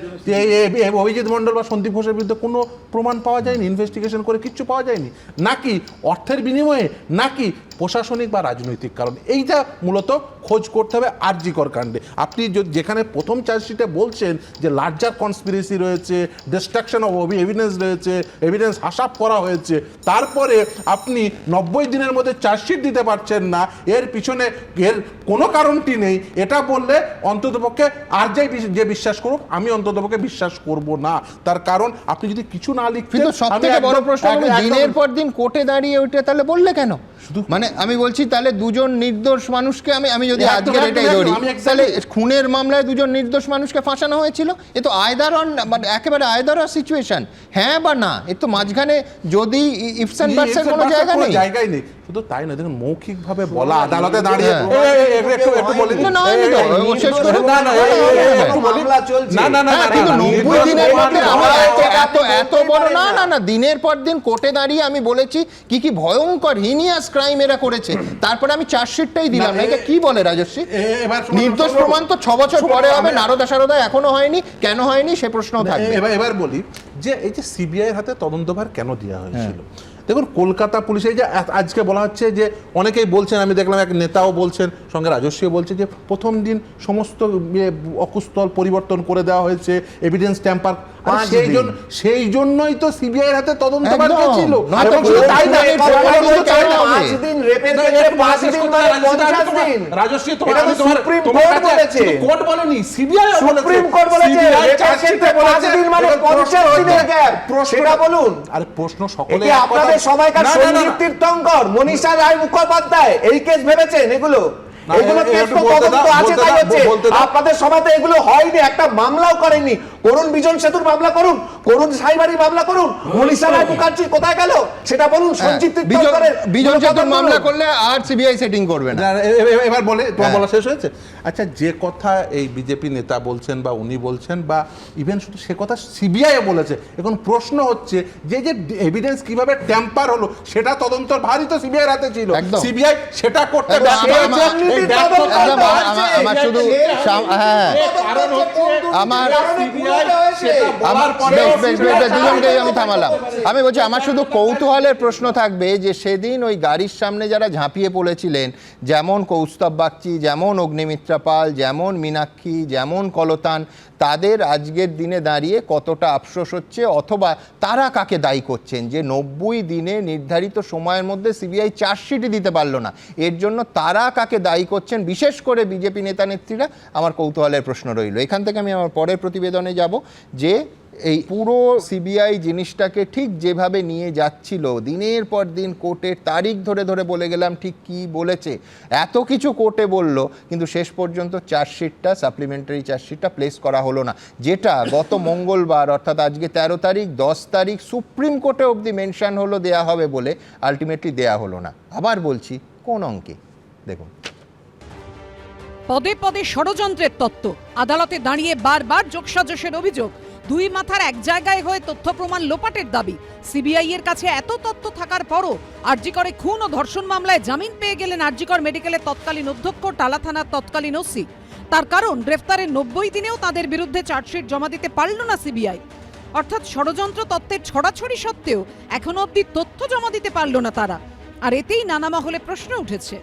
অভিজিৎ মণ্ডল বা সন্দীপ ঘোষের বিরুদ্ধে কোনো প্রমাণ পাওয়া যায়নি, ইনভেস্টিগেশন করে কিচ্ছু পাওয়া যায়নি, নাকি অর্থের বিনিময়ে, নাকি প্রশাসনিক বা রাজনৈতিক কারণ। এইটা মূলত খোঁজ করতে হবে আরজিকর কাণ্ডে। আপনি যেখানে প্রথম চার্জশিটে বলছেন যে লার্জার কনস্পিরেসি রয়েছে, ডিস্ট্রাকশন অফ এভিডেন্স রয়েছে, এভিডেন্স হাসাপ করা হয়েছে, তারপরে আপনি 90 দিনের মধ্যে চার্জশিট দিতে পারছেন না, এর পিছনে এর কোনো কারণটি নেই, এটা বললে অন্ততপক্ষে আর যে বিশ্বাস করুক, আমি অন্ততপক্ষে বিশ্বাস করব না। তার কারণ আপনি যদি কিছু না লিখতেন, সবথেকে বড় প্রশ্ন হলো দিনের পর দিন কোর্টে দাঁড়িয়ে ওইটা তাহলে বললে কেন? মানে আমি বলছি তাহলে দুজন নির্দোষ মানুষকে আমি যদি আজকে এটাই ধরি, তাহলে খুনের মামলায় দুজন নির্দোষ মানুষকে ফাঁসানো হয়েছিল, এ তো আয়দার একেবারে আয়দার সিচুয়েশন, হ্যাঁ বা না, এ তো মাঝখানে যদি ইফস এন্ড বাটস এর কোনো জায়গাই নেই। শুধু তাই না, দেখুন মৌখিকভাবে বলা আদালতে দাঁড়িয়ে একটু বলে দিন না শেষ করে না কিন্তু 90 দিনের মধ্যে আমার এত বড় না দিনের পর দিন কোর্টে দাঁড়িয়ে আমি বলেছি কি ভয়ঙ্কর হিনিয়াস ক্রাইম এরা করেছে, তারপরে আমি চার্জশিটটাই দিলাম না, এটা কি বলে রাজশ্রী? নির্দোষ প্রমাণ তো 6 বছর পরে হবে, নারদা সারদা এখনো হয়নি, কেন হয়নি সে প্রশ্নও থাকবে। এবার বলি যে এই যে সিবিআই হাতে তদন্তভার কেন দেওয়া হয়েছিল। দেখুন কলকাতা পুলিশ এই যে আজকে বলা হচ্ছে যে অনেকেই বলছেন, আমি দেখলাম এক নেতাও বলছেন, সঙ্গে রাজস্বীও বলছে যে প্রথম দিন সমস্ত অকুস্থল পরিবর্তন করে দেওয়া হয়েছে, এভিডেন্স ট্যাম্পার, সেই জন্যই তো সিবিআই হাতে তদন্তভার ছিল। রাজস্বী কোর্ট বলেনি, সিবিআই বলুন। আরে প্রশ্ন সকলে সময়কার সঞ্জীব তীর্থঙ্কর, মনীষা রায় মুখোপাধ্যায় এই কেস ভেবেছেন, এগুলো কেস তো তদন্ত আছে, তাই হচ্ছে আপনাদের সময়তে এগুলো হয়নি, একটা মামলাও করেননি। করুন বিজন সেতুর মামলা করুন, সাইবাড়ির মামলা করুন, মনীষা রায় মুখার্জি কোথায় গেল সেটা বলুন। সঞ্জীব তীর্থঙ্করের বিজন সেতুর মামলা করলে আর সিবিআই সেটিং করবে না। এবার বলে তোমার বলা শেষ হয়েছে। আচ্ছা, যে কথা এই বিজেপি নেতা বলছেন বা উনি বলছেন বা ইভেন শুধু সে কথা সিবিআই বলেছে, এখন প্রশ্ন হচ্ছে যে এভিডেন্স কিভাবে ট্যাম্পার হলো সেটা তদন্তর ভারই তো সিবিআই হাতে ছিল, সিবিআই সেটা করতে আমি বলছি আমার শুধু কৌতূহলের প্রশ্ন থাকবে যে সেদিন ওই গাড়ির সামনে যারা ঝাঁপিয়ে পড়েছিলেন, যেমন কৌস্তব বাগচি, যেমন অগ্নিমিত্রা পাল, যেমন মীনাক্ষী, যেমন কলতান, তাদের আজকের দিনে দাঁড়িয়ে কতটা আফসোস হচ্ছে, অথবা তারা কাকে দায়ী করছেন যে 90 দিনে নির্ধারিত সময়ের মধ্যে সিবিআই চার্জশিটই দিতে পারলো না, এর জন্য তারা কাকে দায়ী করছেন, বিশেষ করে বিজেপি নেতা নেত্রীরা, আমার কৌতূহলের প্রশ্ন রইল। এখান থেকে আমি আমার পরের প্রতিবেদনে যাব যে এই পুরো সিবিআই জিনিসটাকে ঠিক যেভাবে নিয়ে যাচ্ছিল, দিনের পর দিন কোর্টের তারিখ ধরে ধরে বলে গেলাম ঠিক কি বলেছে, এত কিছু কোর্টে বলল, কিন্তু শেষ পর্যন্ত চার্জশিটটা, সাপ্লিমেন্টারি চার্জশিটটা প্লেস করা হলো না, যেটা গত মঙ্গলবার অর্থাৎ আজকে 13 তারিখ, 10 তারিখ সুপ্রিম কোর্টে অবধি মেনশন হলো দেয়া হবে বলে, আলটিমেটলি দেয়া হলো না। আবার বলছি কোন অঙ্কে দেখুন। পদে পদে ষড়যন্ত্রের তত্ত্ব, আদালতে দাঁড়িয়ে বারবার যোগসাজশের অভিযোগ, দুই মাথার এক জায়গায় হয়ে তথ্য প্রমাণ লোপাটের দাবি। সিবিআই এর কাছে এত তথ্য থাকার পরও আরজিকরে খুন ও ধর্ষণ মামলায় জামিন পেয়ে গেলেন আরজিকর মেডিকেলের তৎকালীন অধ্যক্ষ, টালা থানার তৎকালীন ওসি। তার কারণ, গ্রেফতারের 90 দিনেও তাদের বিরুদ্ধে চার্জশিট জমা দিতে পারল না সিবিআই। অর্থাৎ ষড়যন্ত্র তত্ত্বের ছড়াছড়ি সত্ত্বেও এখনো অবধি তথ্য জমা দিতে পারল না তারা। আর এতেই নানা মহলে প্রশ্ন উঠেছে।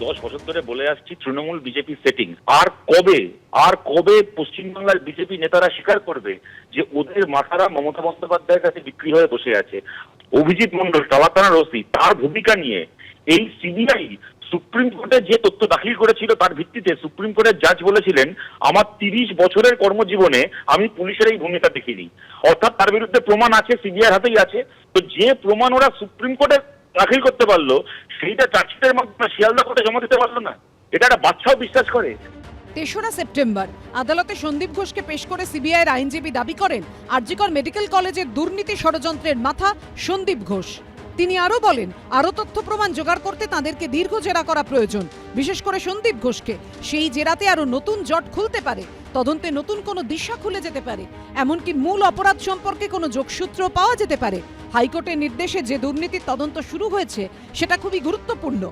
10 বছর ধরে বলে আসছি তৃণমূল বিজেপি সেটিং। আর কবে পশ্চিমবাংলার বিজেপি নেতারা স্বীকার করবে যে ওদের মাথারা মমতা বন্দ্যোপাধ্যায়ের কাছে বিক্রি হয়ে বসে আছে? অভিজিৎ মণ্ডল, টালা থানার ওসি, তার ভূমিকা নিয়ে এই সিবিআই সুপ্রিম কোর্টে যে তথ্য দাখিল করেছিল তার ভিত্তিতে সুপ্রিম কোর্টের জাজ বলেছিলেন, আমার 30 বছরের কর্মজীবনে আমি পুলিশের এই ভূমিকা দেখিনি। অর্থাৎ তার বিরুদ্ধে প্রমাণ আছে, সিবিআই হাতেই আছে। তো যে প্রমাণ ওরা সুপ্রিম কোর্টে দাখিল করতে পারলো, সেইটা চার্জশিটের মাধ্যমে শিয়ালদা কোর্টে জমা দিতে পারলো না। এটা একটা বাচ্চাও বিশ্বাস করে? 3রা সেপ্টেম্বর আদালতে সন্দীপ ঘোষকে পেশ করে সিবিআইয়ের আইনজীবী দাবি করেন আরজিকর মেডিকেল কলেজের দুর্নীতি ষড়যন্ত্রের মাথা সন্দীপ ঘোষ। তিনি আরও বলেন, আরও তথ্য প্রমাণ জোগাড় করতে তাদেরকে দীর্ঘ জেরা করা প্রয়োজন, বিশেষ করে সন্দীপ ঘোষকে। সেই জেরাতে আরও নতুন জট খুলতে পারে, তদন্তে নতুন কোনো দিশা খুলে যেতে পারে, এমনকি মূল অপরাধ সম্পর্কে কোনো যোগসূত্র পাওয়া যেতে পারে। হাইকোর্টের নির্দেশে যে দুর্নীতির তদন্ত শুরু হয়েছে সেটা খুবই গুরুত্বপূর্ণ।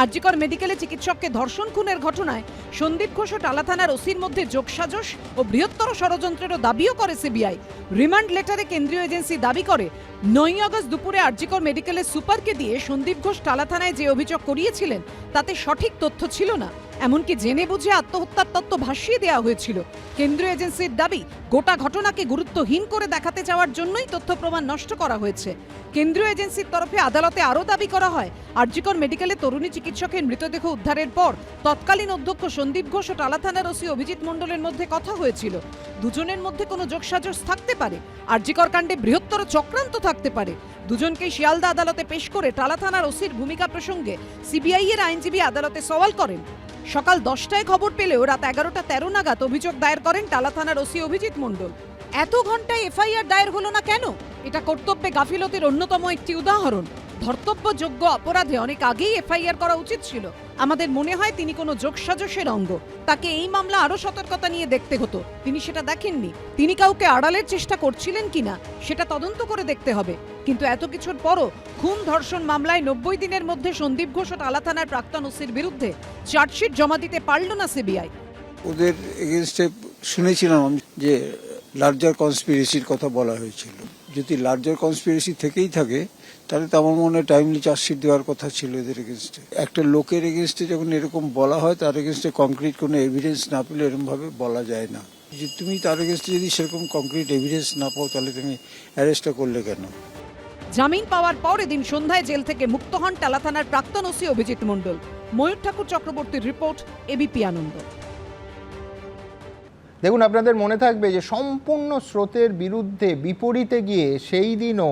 আরজিকর মেডিকেলে চিকিৎসককে ধর্ষণ খুনের ঘটনায় সন্দীপ ঘোষ ও টালা থানার ওসির মধ্যে যোগসাজশ ও বৃহত্তর ষড়যন্ত্রেরও দাবিও করে সিবিআই। রিমান্ড লেটারে কেন্দ্রীয় এজেন্সি দাবি করে 9 আগস্ট দুপুরে আরজিকর মেডিকেলের সুপারকে দিয়ে সন্দীপ ঘোষ টালা থানায় যে অভিযোগ করিয়েছিলেন তাতে সঠিক তথ্য ছিল না, এমনকি জেনে বুঝে আত্মহত্যার তত্ত্ব ভাসিয়ে দেওয়া হয়েছিল। কেন্দ্রীয় এজেন্সির দাবি, গোটা ঘটনাকে গুরুত্বহীন করে দেখাতে চাওয়ার জন্যই তথ্য প্রমাণ নষ্ট করা হয়েছে। কেন্দ্রীয় এজেন্সির তরফে আদালতে আরও দাবি করা হয়, আরজিকর মেডিকেলে তরুণী চিকিৎসকের মৃতদেহ উদ্ধারের পর তৎকালীন অধ্যক্ষ সন্দীপ ঘোষ ও টালা থানার ওসি অভিজিৎ মণ্ডলের মধ্যে কথা হয়েছিল। দুজনের মধ্যে কোনো যোগসাজশ থাকতে পারে, আরজিকর কাণ্ডে বৃহত্তর চক্রান্ত থাকতে পারে। দুজনকেই শিয়ালদা আদালতে পেশ করে টালা থানার ওসির ভূমিকা প্রসঙ্গে সিবিআই এর আইনজীবী আদালতে সওয়াল করেন। সকাল 10টায় খবর পেলেও রাত 11টা 13 নাগাদ অভিযোগ দায়ের করেন টালা থানার ওসি অভিজিৎ মণ্ডল। এত ঘন্টায় এফআইআর দায়ের হলো না কেন? এটা কর্তব্যে গাফিলতির অন্যতম একটি উদাহরণ। ধর্তব্যযোগ্য অপরাধে অনেক আগেই এফআইআর করা উচিত ছিল। আমাদের মনে হয় তিনি কোনো যোগসাজশের অঙ্গ। তাকে এই মামলা আরো সতর্কতা নিয়ে দেখতে হতো, তিনি সেটা দেখেননি। তিনি কাউকে আড়ালের চেষ্টা করছিলেন কিনা সেটা তদন্ত করে দেখতে হবে। কিন্তু এত কিছুর পরও খুন ধর্ষণ মামলায় 90 দিনের মধ্যে সন্দীপ ঘোষ ও টালা থানার প্রাক্তন ওসির বিরুদ্ধে চার্জশিট জমা দিতে পারল না সিবিআই। ওদের এগেনস্টে শুনেছিলাম যে লার্জার কনস্পিরেসির কথা বলা হয়েছিল। যদি লার্জার কনস্পিরেসি থেকেই থাকে তাহলে তো আমার মনে হয় টাইমলি চার্জশিট দেওয়ার কথা ছিল এদের এগেনস্টে। একটা লোকের এগেনস্টে যখন এরকম বলা হয় তার এগেনস্টে কংক্রিট কোনো এভিডেন্স না পেলে এরকমভাবে বলা যায় না। যে তুমি তার এগেনস্টে যদি সেরকম কংক্রিট এভিডেন্স না পাও তাহলে তুমি অ্যারেস্টটা করলে কেন? জামিন পাওয়ার পর এদিন সন্ধ্যায় জেল থেকে মুক্ত হন টালা থানার প্রাক্তন ওসি অভিজিৎ মণ্ডল। ময়ূর ঠাকুর চক্রবর্তীর রিপোর্ট, এবিপি আনন্দ। দেখুন, আপনাদের মনে থাকবে যে সম্পূর্ণ স্রোতের বিরুদ্ধে বিপরীতে গিয়ে সেই দিনও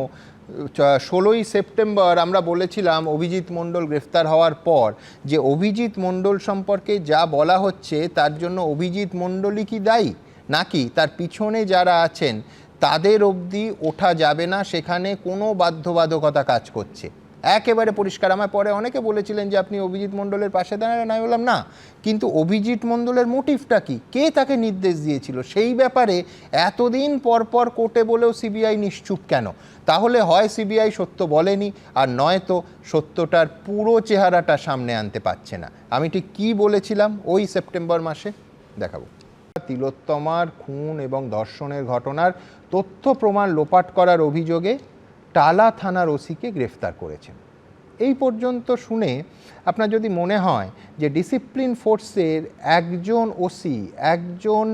16ই সেপ্টেম্বর আমরা বলেছিলাম অভিজিৎ মণ্ডল গ্রেফতার হওয়ার পর যে অভিজিৎ মণ্ডল সম্পর্কে যা বলা হচ্ছে তার জন্য অভিজিৎ মণ্ডলই কি দায়ী, নাকি তার পিছনে যারা আছেন তাদের অবধি ওঠা যাবে না, সেখানে কোনো বাধ্যবাধকতা কাজ করছে। একেবারে পরিষ্কার। আমার পরে অনেকে বলেছিলেন যে আপনি অভিজিৎ মণ্ডলের পাশে দাঁড়ান, আমি বললাম না, কিন্তু অভিজিৎ মণ্ডলের মোটিভটা কি, কে তাকে নির্দেশ দিয়েছিল, সেই ব্যাপারে এতদিন পর পর কোর্টে বলেও সিবিআই নিশ্চুপ কেন? তাহলে হয় সিবিআই সত্য বলেনি, আর নয়তো সত্যটার পুরো চেহারাটা সামনে আনতে পারছে না। আমি ঠিক কী বলেছিলাম ওই সেপ্টেম্বর মাসে দেখাবো। তিলোত্তমার খুন এবং ধর্ষণের ঘটনার তথ্য প্রমাণ লোপাট করার অভিযোগে টালা থানার ওসিকে গ্রেফতার করেছেন। এই পর্যন্ত শুনে আপনার যদি মনে হয় যে ডিসিপ্লিন ফোর্সের একজন ওসি, একজন,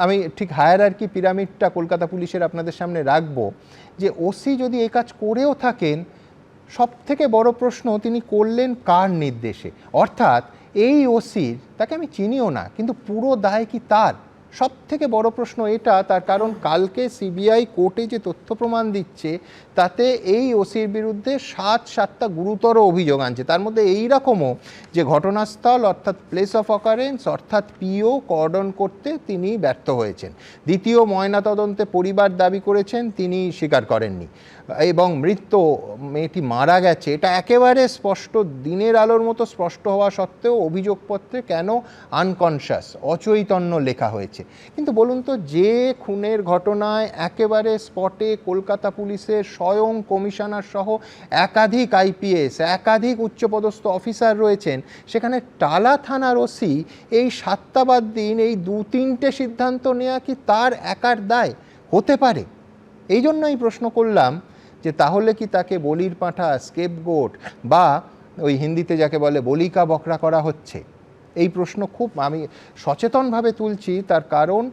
আমি ঠিক হায়ারার্কি পিরামিডটা কলকাতা পুলিশের আপনাদের সামনে রাখবো, যে ওসি যদি এই কাজ করেও থাকেন, সবথেকে বড় প্রশ্ন তিনি করলেন কার নির্দেশে? অর্থাৎ এই ওসির, তাকে আমি চিনিও না, কিন্তু পুরো দায় কি তার? সব থেকে বড় প্রশ্ন এটা, তার কারণ কালকে সিবিআই কোর্টে যে তথ্য প্রমাণ দিচ্ছে তাতে এই ওসির বিরুদ্ধে সাতটা গুরুতর অভিযোগ আনছে। তার মধ্যে এই রকমও যে ঘটনাস্থল অর্থাৎ প্লেস অফ অকারেন্স অর্থাৎ পিও কর্ডন করতে তিনি ব্যর্থ হয়েছেন। দ্বিতীয় ময়নাতদন্তে পরিবার দাবি করেছেন, তিনি স্বীকার করেননি, এবং মৃত্যু মেয়েটি মারা গেছে এটা একেবারে স্পষ্ট, দিনের আলোর মতো স্পষ্ট হওয়া সত্ত্বেও অভিযোগপত্রে কেন আনকনশাস, অচৈতন্য লেখা হয়েছে। কিন্তু বলুন তো, যে খুনের ঘটনায় একেবারে স্পটে কলকাতা পুলিশের স্বয়ং কমিশনার সহ একাধিক আইপিএস, একাধিক উচ্চপদস্থ অফিসার রয়েছেন, সেখানে টালা থানার ওসি এই 7টা বাদ দিন এই 2-3টে সিদ্ধান্ত নেওয়া কি তার একার দায় হতে পারে? এই জন্যই প্রশ্ন করলাম যে তাহলে কি তাকে বলির পাঁঠা, স্কেপগোট বা ওই হিন্দিতে যাকে বলে বলিকা বকরা করা হচ্ছে? এই প্রশ্ন খুব আমি সচেতনভাবে তুলছি, তার কারণ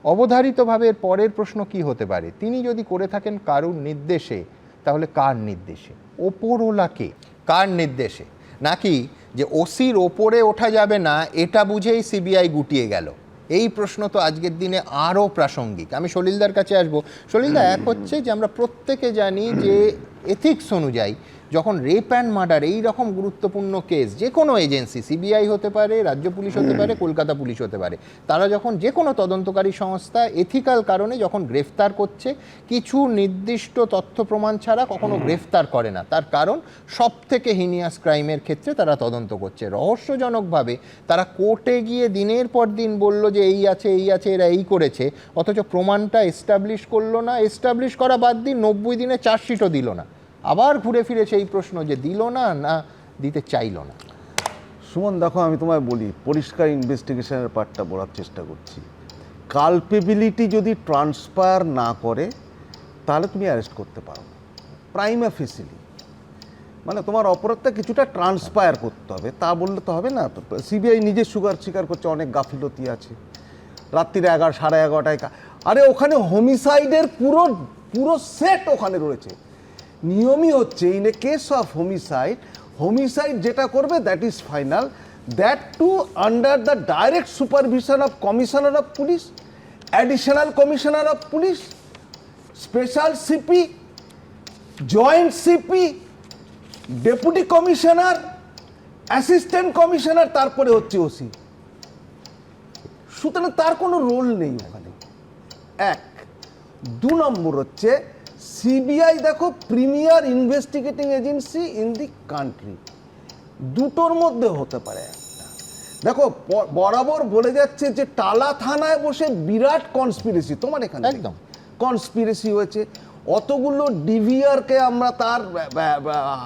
অবধারিতভাবে এর পরের প্রশ্ন কি হতে পারে, তিনি যদি করে থাকেন কারুর নির্দেশে, তাহলে কার নির্দেশে? ওপরওয়ালাকে কার নির্দেশে? নাকি যে ওসির ওপরে ওঠা যাবে না এটা বুঝেই সিবিআই গুটিয়ে গেল? এই প্রশ্ন তো আজকের দিনে আরও প্রাসঙ্গিক। আমি সলিলদার কাছে আসবো। সলিলদা, এক হচ্ছে যে আমরা প্রত্যেকে জানি যে এথিক্স অনুযায়ী যখন রেপ অ্যান্ড মার্ডার এই রকম গুরুত্বপূর্ণ কেস, যে কোনো এজেন্সি, সিবিআই হতে পারে, রাজ্য পুলিশ হতে পারে, কলকাতা পুলিশ হতে পারে, তারা যখন যে কোনো তদন্তকারী সংস্থা এথিক্যাল কারণে যখন গ্রেফতার করছে, কিছু নির্দিষ্ট তথ্য প্রমাণ ছাড়া কখনো গ্রেফতার করে না। তার কারণ সব থেকে হিনিয়াস ক্রাইমের ক্ষেত্রে তারা তদন্ত করছে। রহস্যজনকভাবে তারা কোর্টে গিয়ে দিনের পর দিন বলল যে এই আছে, এরা এই করেছে, অথচ প্রমাণটা এস্টাবলিশ করলো না। এস্টাবলিশ করা বাদ দিন 90 দিনে চার্জশিটও দিল না। আবার ঘুরে ফিরে সেই প্রশ্ন যে দিল না, না দিতে চাইল না। সুমন, দেখো আমি তোমায় বলি, পরিষ্কার ইনভেস্টিগেশনের পার্টটা বলার চেষ্টা করছি। কালপেবিলিটি যদি ট্রান্সফার না করে তাহলে তুমি অ্যারেস্ট করতে পারো না প্রাইমা ফেসিলি, মানে তোমার অপরাধটা কিছুটা ট্রান্সপায়ার করতে হবে, তা বললে তো হবে না। সিবিআই নিজে স্বীকার করছে অনেক গাফিলতি আছে, রাত্রিরে 11, সাড়ে 11টায়, আরে ওখানে হোমিসাইডের পুরো সেট ওখানে রয়েছে। নিয়মই হচ্ছে in a case of homicide যেটা করবে that is final, that to under the direct supervision of commissioner of police, additional commissioner of police, special CP, joint CP, deputy commissioner, assistant commissioner, তারপরে হচ্ছে OC. সুতরাং তার কোনো role নেই ওখানে। 1, 2 নম্বর হচ্ছে সিবিআই দেখো premier investigating agency in the country, দুটোর মধ্যে হতে পারে একটা। দেখো বরাবর বলে যাচ্ছে যে টালা থানায় বসে বিরাট কনস্পিরেসি, তোমার এখানে একদম কনস্পিরেসি হয়েছে, অতগুলো ডিভিআরকে আমরা তার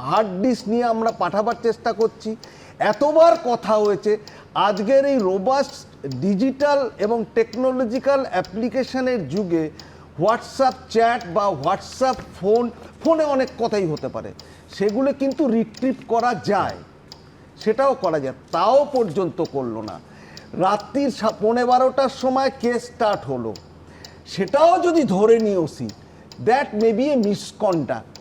হার্ড ডিস্ক নিয়ে আমরা পাঠাবার চেষ্টা করছি, এতবার কথা হয়েছে। আজকের এই রোবাস্ট ডিজিটাল এবং টেকনোলজিক্যাল অ্যাপ্লিকেশনের যুগে হোয়াটসঅ্যাপ চ্যাট বা হোয়াটসঅ্যাপ ফোনে অনেক কথাই হতে পারে, সেগুলো কিন্তু রিট্রিভ করা যায়, সেটাও করা যায়, তাও পর্যন্ত করলো না। রাত্রির 12:15টার সময় কেস স্টার্ট হলো, সেটাও যদি ধরে নিয়েছি, that may B A misconduct,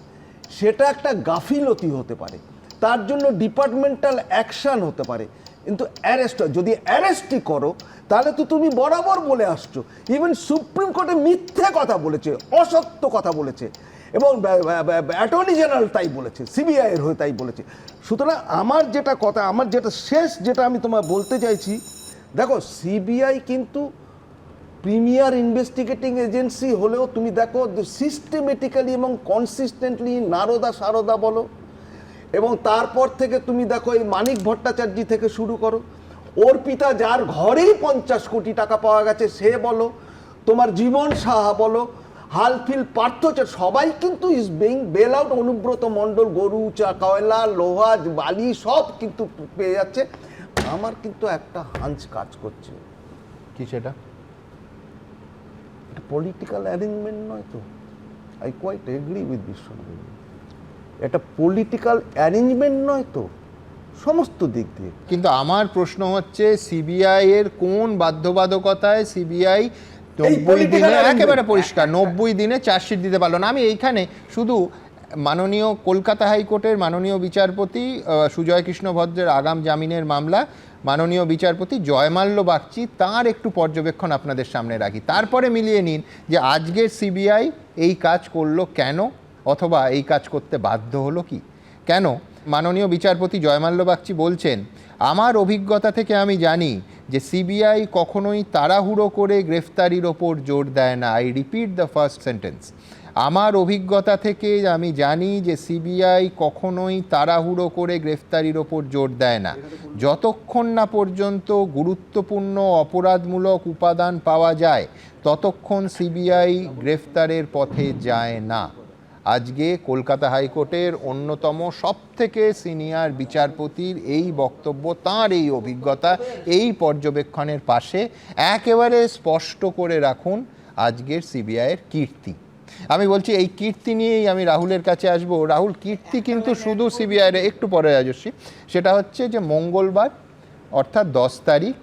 সেটা একটা গাফিলতি হতে পারে, তার জন্য ডিপার্টমেন্টাল অ্যাকশন হতে পারে। কিন্তু অ্যারেস্ট, যদি অ্যারেস্টই করো তাহলে তো তুমি বরাবর বলে আসছো, ইভেন সুপ্রিম কোর্টে মিথ্যে কথা বলেছে, অসত্য কথা বলেছে, এবং অ্যাটর্নি জেনারেল তাই বলেছে, সিবিআই এর হয়ে তাই বলেছে। সুতরাং আমার যেটা শেষ যেটা আমি তোমায় বলতে চাইছি, দেখো সিবিআই কিন্তু প্রিমিয়ার ইনভেস্টিগেটিং এজেন্সি হলেও তুমি দেখো সিস্টেমেটিক্যালি এবং কনসিস্টেন্টলি নারদা সারদা বলো, এবং তারপর থেকে তুমি দেখো এই মানিক ভট্টাচার্য থেকে শুরু করো, অর্পিতা যার ঘরেই 50 কোটি টাকা পাওয়া গেছে সে বলো, তোমার জীবন সাহা বলো, হালফিল পার্থ, সবাই কিন্তু is being bail out, Anubrata Mondal, গরুচা, কয়লা, লোহা, বালি সব কিন্তু পেয়ে যাচ্ছে। আমার কিন্তু একটা হাঞ্চ কাজ করছে, কি সেটা? এটা পলিটিক্যাল অ্যারেঞ্জমেন্ট নয় তো? I quite agree with Biswanath, এটা পলিটিক্যাল অ্যারেঞ্জমেন্ট নয় তো সমস্ত দিক দিয়ে। কিন্তু আমার প্রশ্ন হচ্ছে সিবিআই এর কোন বাধ্যবাধকতায় সিবিআই 90 দিনে, একেবারে পরিষ্কার 90 দিনে চার্জশিট দিতে পারলো না? আমি এইখানে শুধু মাননীয় কলকাতা হাইকোর্টের মাননীয় বিচারপতি সুজয় কৃষ্ণ ভদ্রের আগাম জামিনের মামলা, মাননীয় বিচারপতি জয়মাল্য বাগচি, তার একটু পর্যবেক্ষণ আপনাদের সামনে রাখি, তারপরে মিলিয়ে নিন যে আজকের সিবিআই এই কাজ করলো কেন, অথবা এই কাজ করতে বাধ্য হলো কি কেন। মাননীয় বিচারপতি জয়মাল্য বাগচি বলছেন, আমার অভিজ্ঞতা থেকে আমি জানি যে সিবিআই কখনোই তাড়াহুড়ো করে গ্রেফতারির ওপর জোর দেয় না। I repeat the first sentence. আমার অভিজ্ঞতা থেকে আমি জানি যে সিবিআই কখনোই তাড়াহুড়ো করে গ্রেফতারির ওপর জোর দেয় না। যতক্ষণ না পর্যন্ত গুরুত্বপূর্ণ অপরাধমূলক উপাদান পাওয়া যায় ততক্ষণ সিবিআই গ্রেফতারের পথে যায় না। আজকে কলকাতা হাইকোর্টের অন্যতম সবথেকে সিনিয়র বিচারপতির এই বক্তব্য, তাঁর এই অভিজ্ঞতা, এই পর্যবেক্ষণের পাশে একেবারে স্পষ্ট করে রাখুন আজকের সিবিআইয়ের কীর্তি। আমি বলছি এই কীর্তি নিয়েই আমি রাহুলের কাছে আসব। রাহুল, কীর্তি কিন্তু শুধু সিবিআইয়ের, একটু পরে রাজস্বী, সেটা হচ্ছে যে মঙ্গলবার অর্থাৎ 10 তারিখ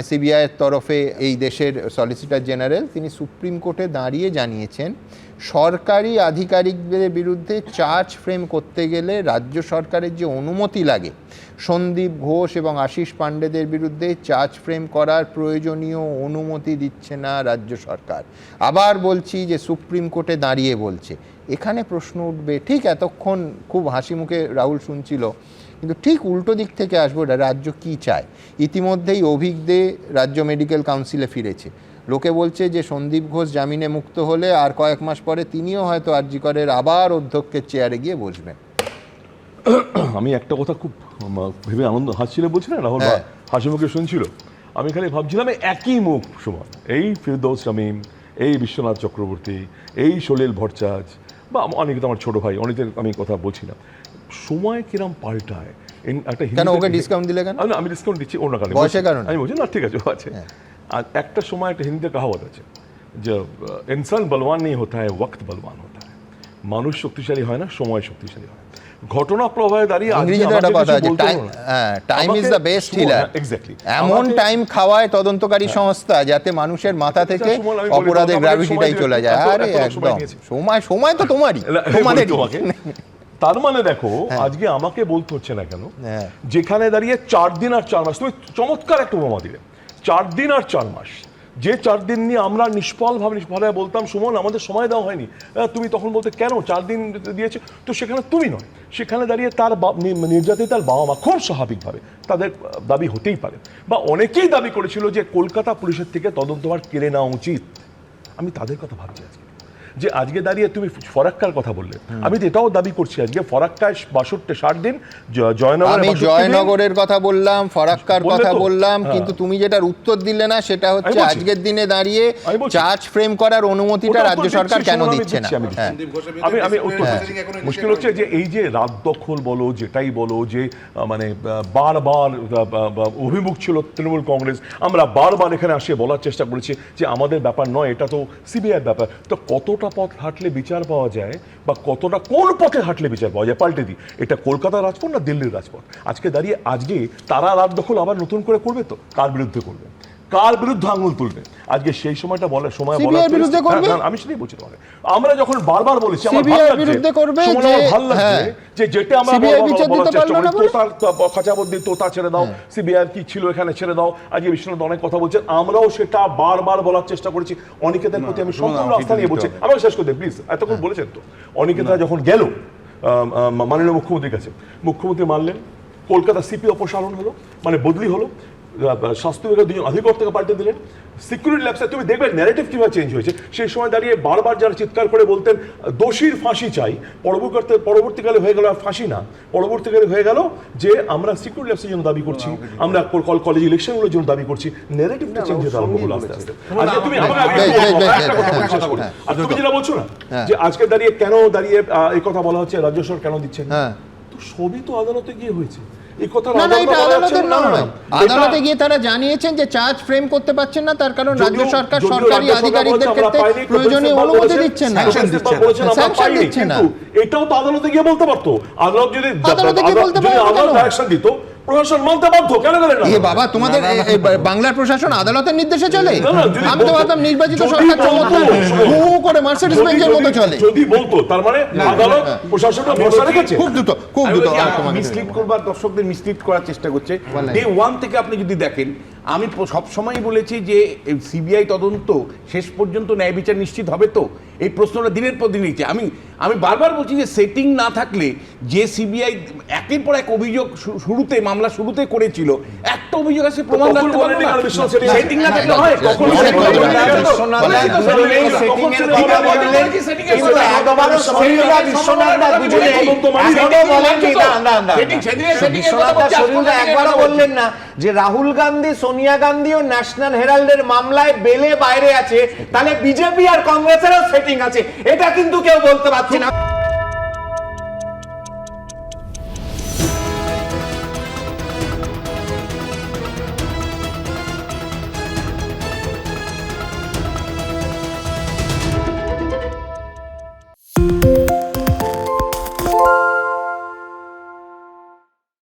সিবিআইয়ের তরফে এই দেশের সলিসিটর জেনারেল তিনি সুপ্রিম কোর্টে দাঁড়িয়ে জানিয়েছেন সরকারি আধিকারিকদের বিরুদ্ধে চার্জ ফ্রেম করতে গেলে রাজ্য সরকারের যে অনুমতি লাগে, সন্দীপ ঘোষ এবং আশিস পাণ্ডেদের বিরুদ্ধে চার্জ ফ্রেম করার প্রয়োজনীয় অনুমতি দিচ্ছে না রাজ্য সরকার। আবার বলছি যে সুপ্রিম কোর্টে দাঁড়িয়ে বলছে। এখানে প্রশ্ন উঠবে, ঠিক এতক্ষণ খুব হাসি মুখে রাহুল শুনছিল, কিন্তু ঠিক উল্টো দিক থেকে আসবো, রাজ্য কি চায়। ইতিমধ্যেই অভিক দে রাজ্য মেডিকেল কাউন্সিলে ফিরেছে। লোকে বলছে যে সন্দীপ ঘোষ জামিনে মুক্ত হলে আর কয়েক মাস পরে তিনিও হয়তো আরজি করের আবার অধ্যক্ষের চেয়ারে গিয়ে বসবেন। আমি একটা কথা খুব ভেবে আনন্দ হাসছিল, বলছি না রাহুল হাসি মুখে শুনছিল, আমি খালি ভাবছিলাম একই মুখ সমান, এই ফিরদৌস শামীম, এই বিশ্বনাথ চক্রবর্তী, এই সলিল ভট্টাচার্য বা অনেকে তো আমার ছোট ভাই, অনেকের আমি কথা বলছিলাম, সময় কিরম পাল্টায়। কেন ওকে ডিসকাউন্ট দিলে কেন? আমি ডিসকাউন্ট দিচ্ছি অন্য কারণে, আমি বলছি না ঠিক আছে আছে। আর একটা সময় একটা হিন্দিতে কাহাবত আছে যে ইনসান বলওয়ান নেই হতা হ্যায় ওয়াক্ত বলওয়ান হতা হ্যায়। মানুষ শক্তিশালী হয় না, সময় শক্তিশালী হয়। ঘটনা প্রবাহে দাঁড়িয়ে time is the best healer. এমন টাইম খাওয়ায় তদন্তকারী সংস্থা যাতে মানুষের মাথা থেকে অপরাধের গ্র্যাভিটিটাই চলে যায়। আরে একদম সময় তো তোমারই, তোমাদের। তার মানে দেখো আজকে আমাকে বলতে হচ্ছে না কেন, যেখানে দাঁড়িয়ে 4 দিন আর 4 মাস, তুমি চমৎকার একটা উপমা দিলে, 4 দিন আর 4 মাস, যে 4 দিন নিয়ে আমরা নিষ্ফলভাবে বলতাম সুমন আমাদের সময় দেওয়া হয়নি, তুমি তখন বলতে কেন 4 দিন দিয়েছে, তো সেখানে তুমি নয়, সেখানে দাঁড়িয়ে তার নির্যাতিত তার বাবা মা খুব স্বাভাবিকভাবে তাদের দাবি হতেই পারে, বা অনেকেই দাবি করেছিল যে কলকাতা পুলিশের থেকে তদন্তভার কেড়ে নেওয়া উচিত। আমি তাদের কথা ভাবছি আজকে, যে আজকে দাঁড়িয়ে তুমি ফরাক্কার কথা বললে, আমি তো এটাও দাবি করছি আজকে ফরাক্কায় 60 দিন, আমি জয়নগরের কথা বললাম, ফরাক্কার কথা বললাম, কিন্তু তুমি যেটার উত্তর দিলে না সেটা হচ্ছে আজকের দিনে দাঁড়িয়ে চার্জ ফ্রেম করার অনুমতিটা রাজ্য সরকার কেন দিচ্ছে না। আমি মুশকিল হচ্ছে যে এই যে রাত দখল বলো, যেটাই বলো, যে মানে বারবার অভিমুখ ছিল তৃণমূল কংগ্রেস, আমরা বারবার এখানে আসে বলার চেষ্টা করেছি যে আমাদের ব্যাপার নয়, এটা তো সিবিআইয়ের ব্যাপার। তো কতটা পথ হাঁটলে বিচার পাওয়া যায়, বা কতটা কোন পথে হাঁটলে বিচার পাওয়া যায়, পাল্টে দিই, এটা কলকাতার রাজপথ না দিল্লির রাজপথ। আজকে দাঁড়িয়ে আজকে তারা রাত দখল আবার নতুন করে করবে, তো কার বিরুদ্ধে করবে, কার বিরুদ্ধে আঙুল তুলবে, আজকে সেই সময়টা বলার সময় আমি সেটাই বলছি তোমাকে। আমরা যখন বারবার বলেছি আমার ভালো লাগছে যে যেটা আমরা বলার চেষ্টা করি, তোতার খাঁচাবন্দি, তোতা ছেড়ে দাও, সিবিআই কি ছিল এখানে ছেড়ে দাও, আজকে বিশ্বনাথ অনেক কথা বলছেন, আমরাও সেটা বারবার বলার চেষ্টা করেছি। অনিকেতের প্রতি আমি সম্পূর্ণ আস্থা নিয়ে বলছি, আমাকে শেষ করে দেয় প্লিজ, এতক্ষণ বলেছেন তো। অনিকেতা যখন গেল মাননীয় মুখ্যমন্ত্রীর কাছে, মুখ্যমন্ত্রী মানলেন, কলকাতা সিপি অপসারণ হলো, মানে বদলি হলো, স্বাস্থ্য বিভাগের 2জন আধিকর্তাকে পাল্টে দিলেন, সিকিউরিটি ল্যাবসে তুমি দেখবে ন্যারেটিভ কিভাবে চেঞ্জ হয়েছে। সেই সময় দাঁড়িয়ে বারবার যারা চিৎকার করে বলতেন দোষীর ফাঁসি চাই, পরবর্তীকালে হয়ে গেল ফাঁসি না, পরবর্তীকালে হয়ে গেল যে আমরা সিকিউরিটি ল্যাবসের জন্য দাবি করছি, আমরা কলেজ ইলেকশনগুলোর জন্য দাবি করছি, ন্যারেটিভটা চেঞ্জ হতে আরম্ভ হলো আস্তে আস্তে। আজকে তুমি আর তুমি যেটা বলছো না যে আজকে দাঁড়িয়ে কেন দাঁড়িয়ে এই কথা বলা হচ্ছে রাজ্য সরকার কেন দিচ্ছে না, তো সবই তো আদালতে গিয়ে হয়েছে। আদালতে গিয়ে তারা জানিয়েছেন যে চার্জ ফ্রেম করতে পারছেন না, তার কারণ রাজ্য সরকার সরকারি আধিকারিকদের ক্ষেত্রে প্রয়োজনীয় অনুমতি দিচ্ছেন না, স্যাংশন দিচ্ছেন না। এটাও তো আদালতে গিয়ে বলতে পারতো। আদালত যদি ডাইরেকশন দিত প্রশাসন মানতে বাধ্য, কেন গেলেন না? এ বাবা, তোমাদের বাংলার প্রশাসন আদালতের নির্দেশে চলে? না, না, যদি আমি তো ভাবতাম নির্বাচিত যদি সরকার বলতো, হু হু করে মার্সিডিজ বেঞ্চের মতো চলে। যদি বলতো, তার মানে আদালত প্রশাসনটা ভরসা রেখেছে। খুব দ্রুত মিসলিড করবার, দর্শকদের মিসলিড করার চেষ্টা করছে। ডে ওয়ান থেকে আপনি যদি দেখেন, আমি সবসময় বলেছি যে সিবিআই তদন্ত শেষ পর্যন্ত ন্যায় বিচার নিশ্চিত হবে তো, এই প্রশ্নটা দিনের পর দিন নিচ্ছে। আমি বারবার বলছি যে সেটিং না থাকলে, যে সিবিআই একের পর এক অভিযোগ শুরুতে, মামলা শুরুতে করেছিল, একটা অভিযোগ আছে প্রমাণ রাখতে পারবে না। সেটিং না থাকলে হয় কখন একবারও বললেন না যে রাহুল গান্ধী, সোনিয়া গান্ধী ও ন্যাশনাল হেরাল্ডের মামলায় বেলে বাইরে আছে, তাহলে বিজেপি আর কংগ্রেসেরও সেটিং আছে, এটা কিন্তু কেউ বলতে পারছে না।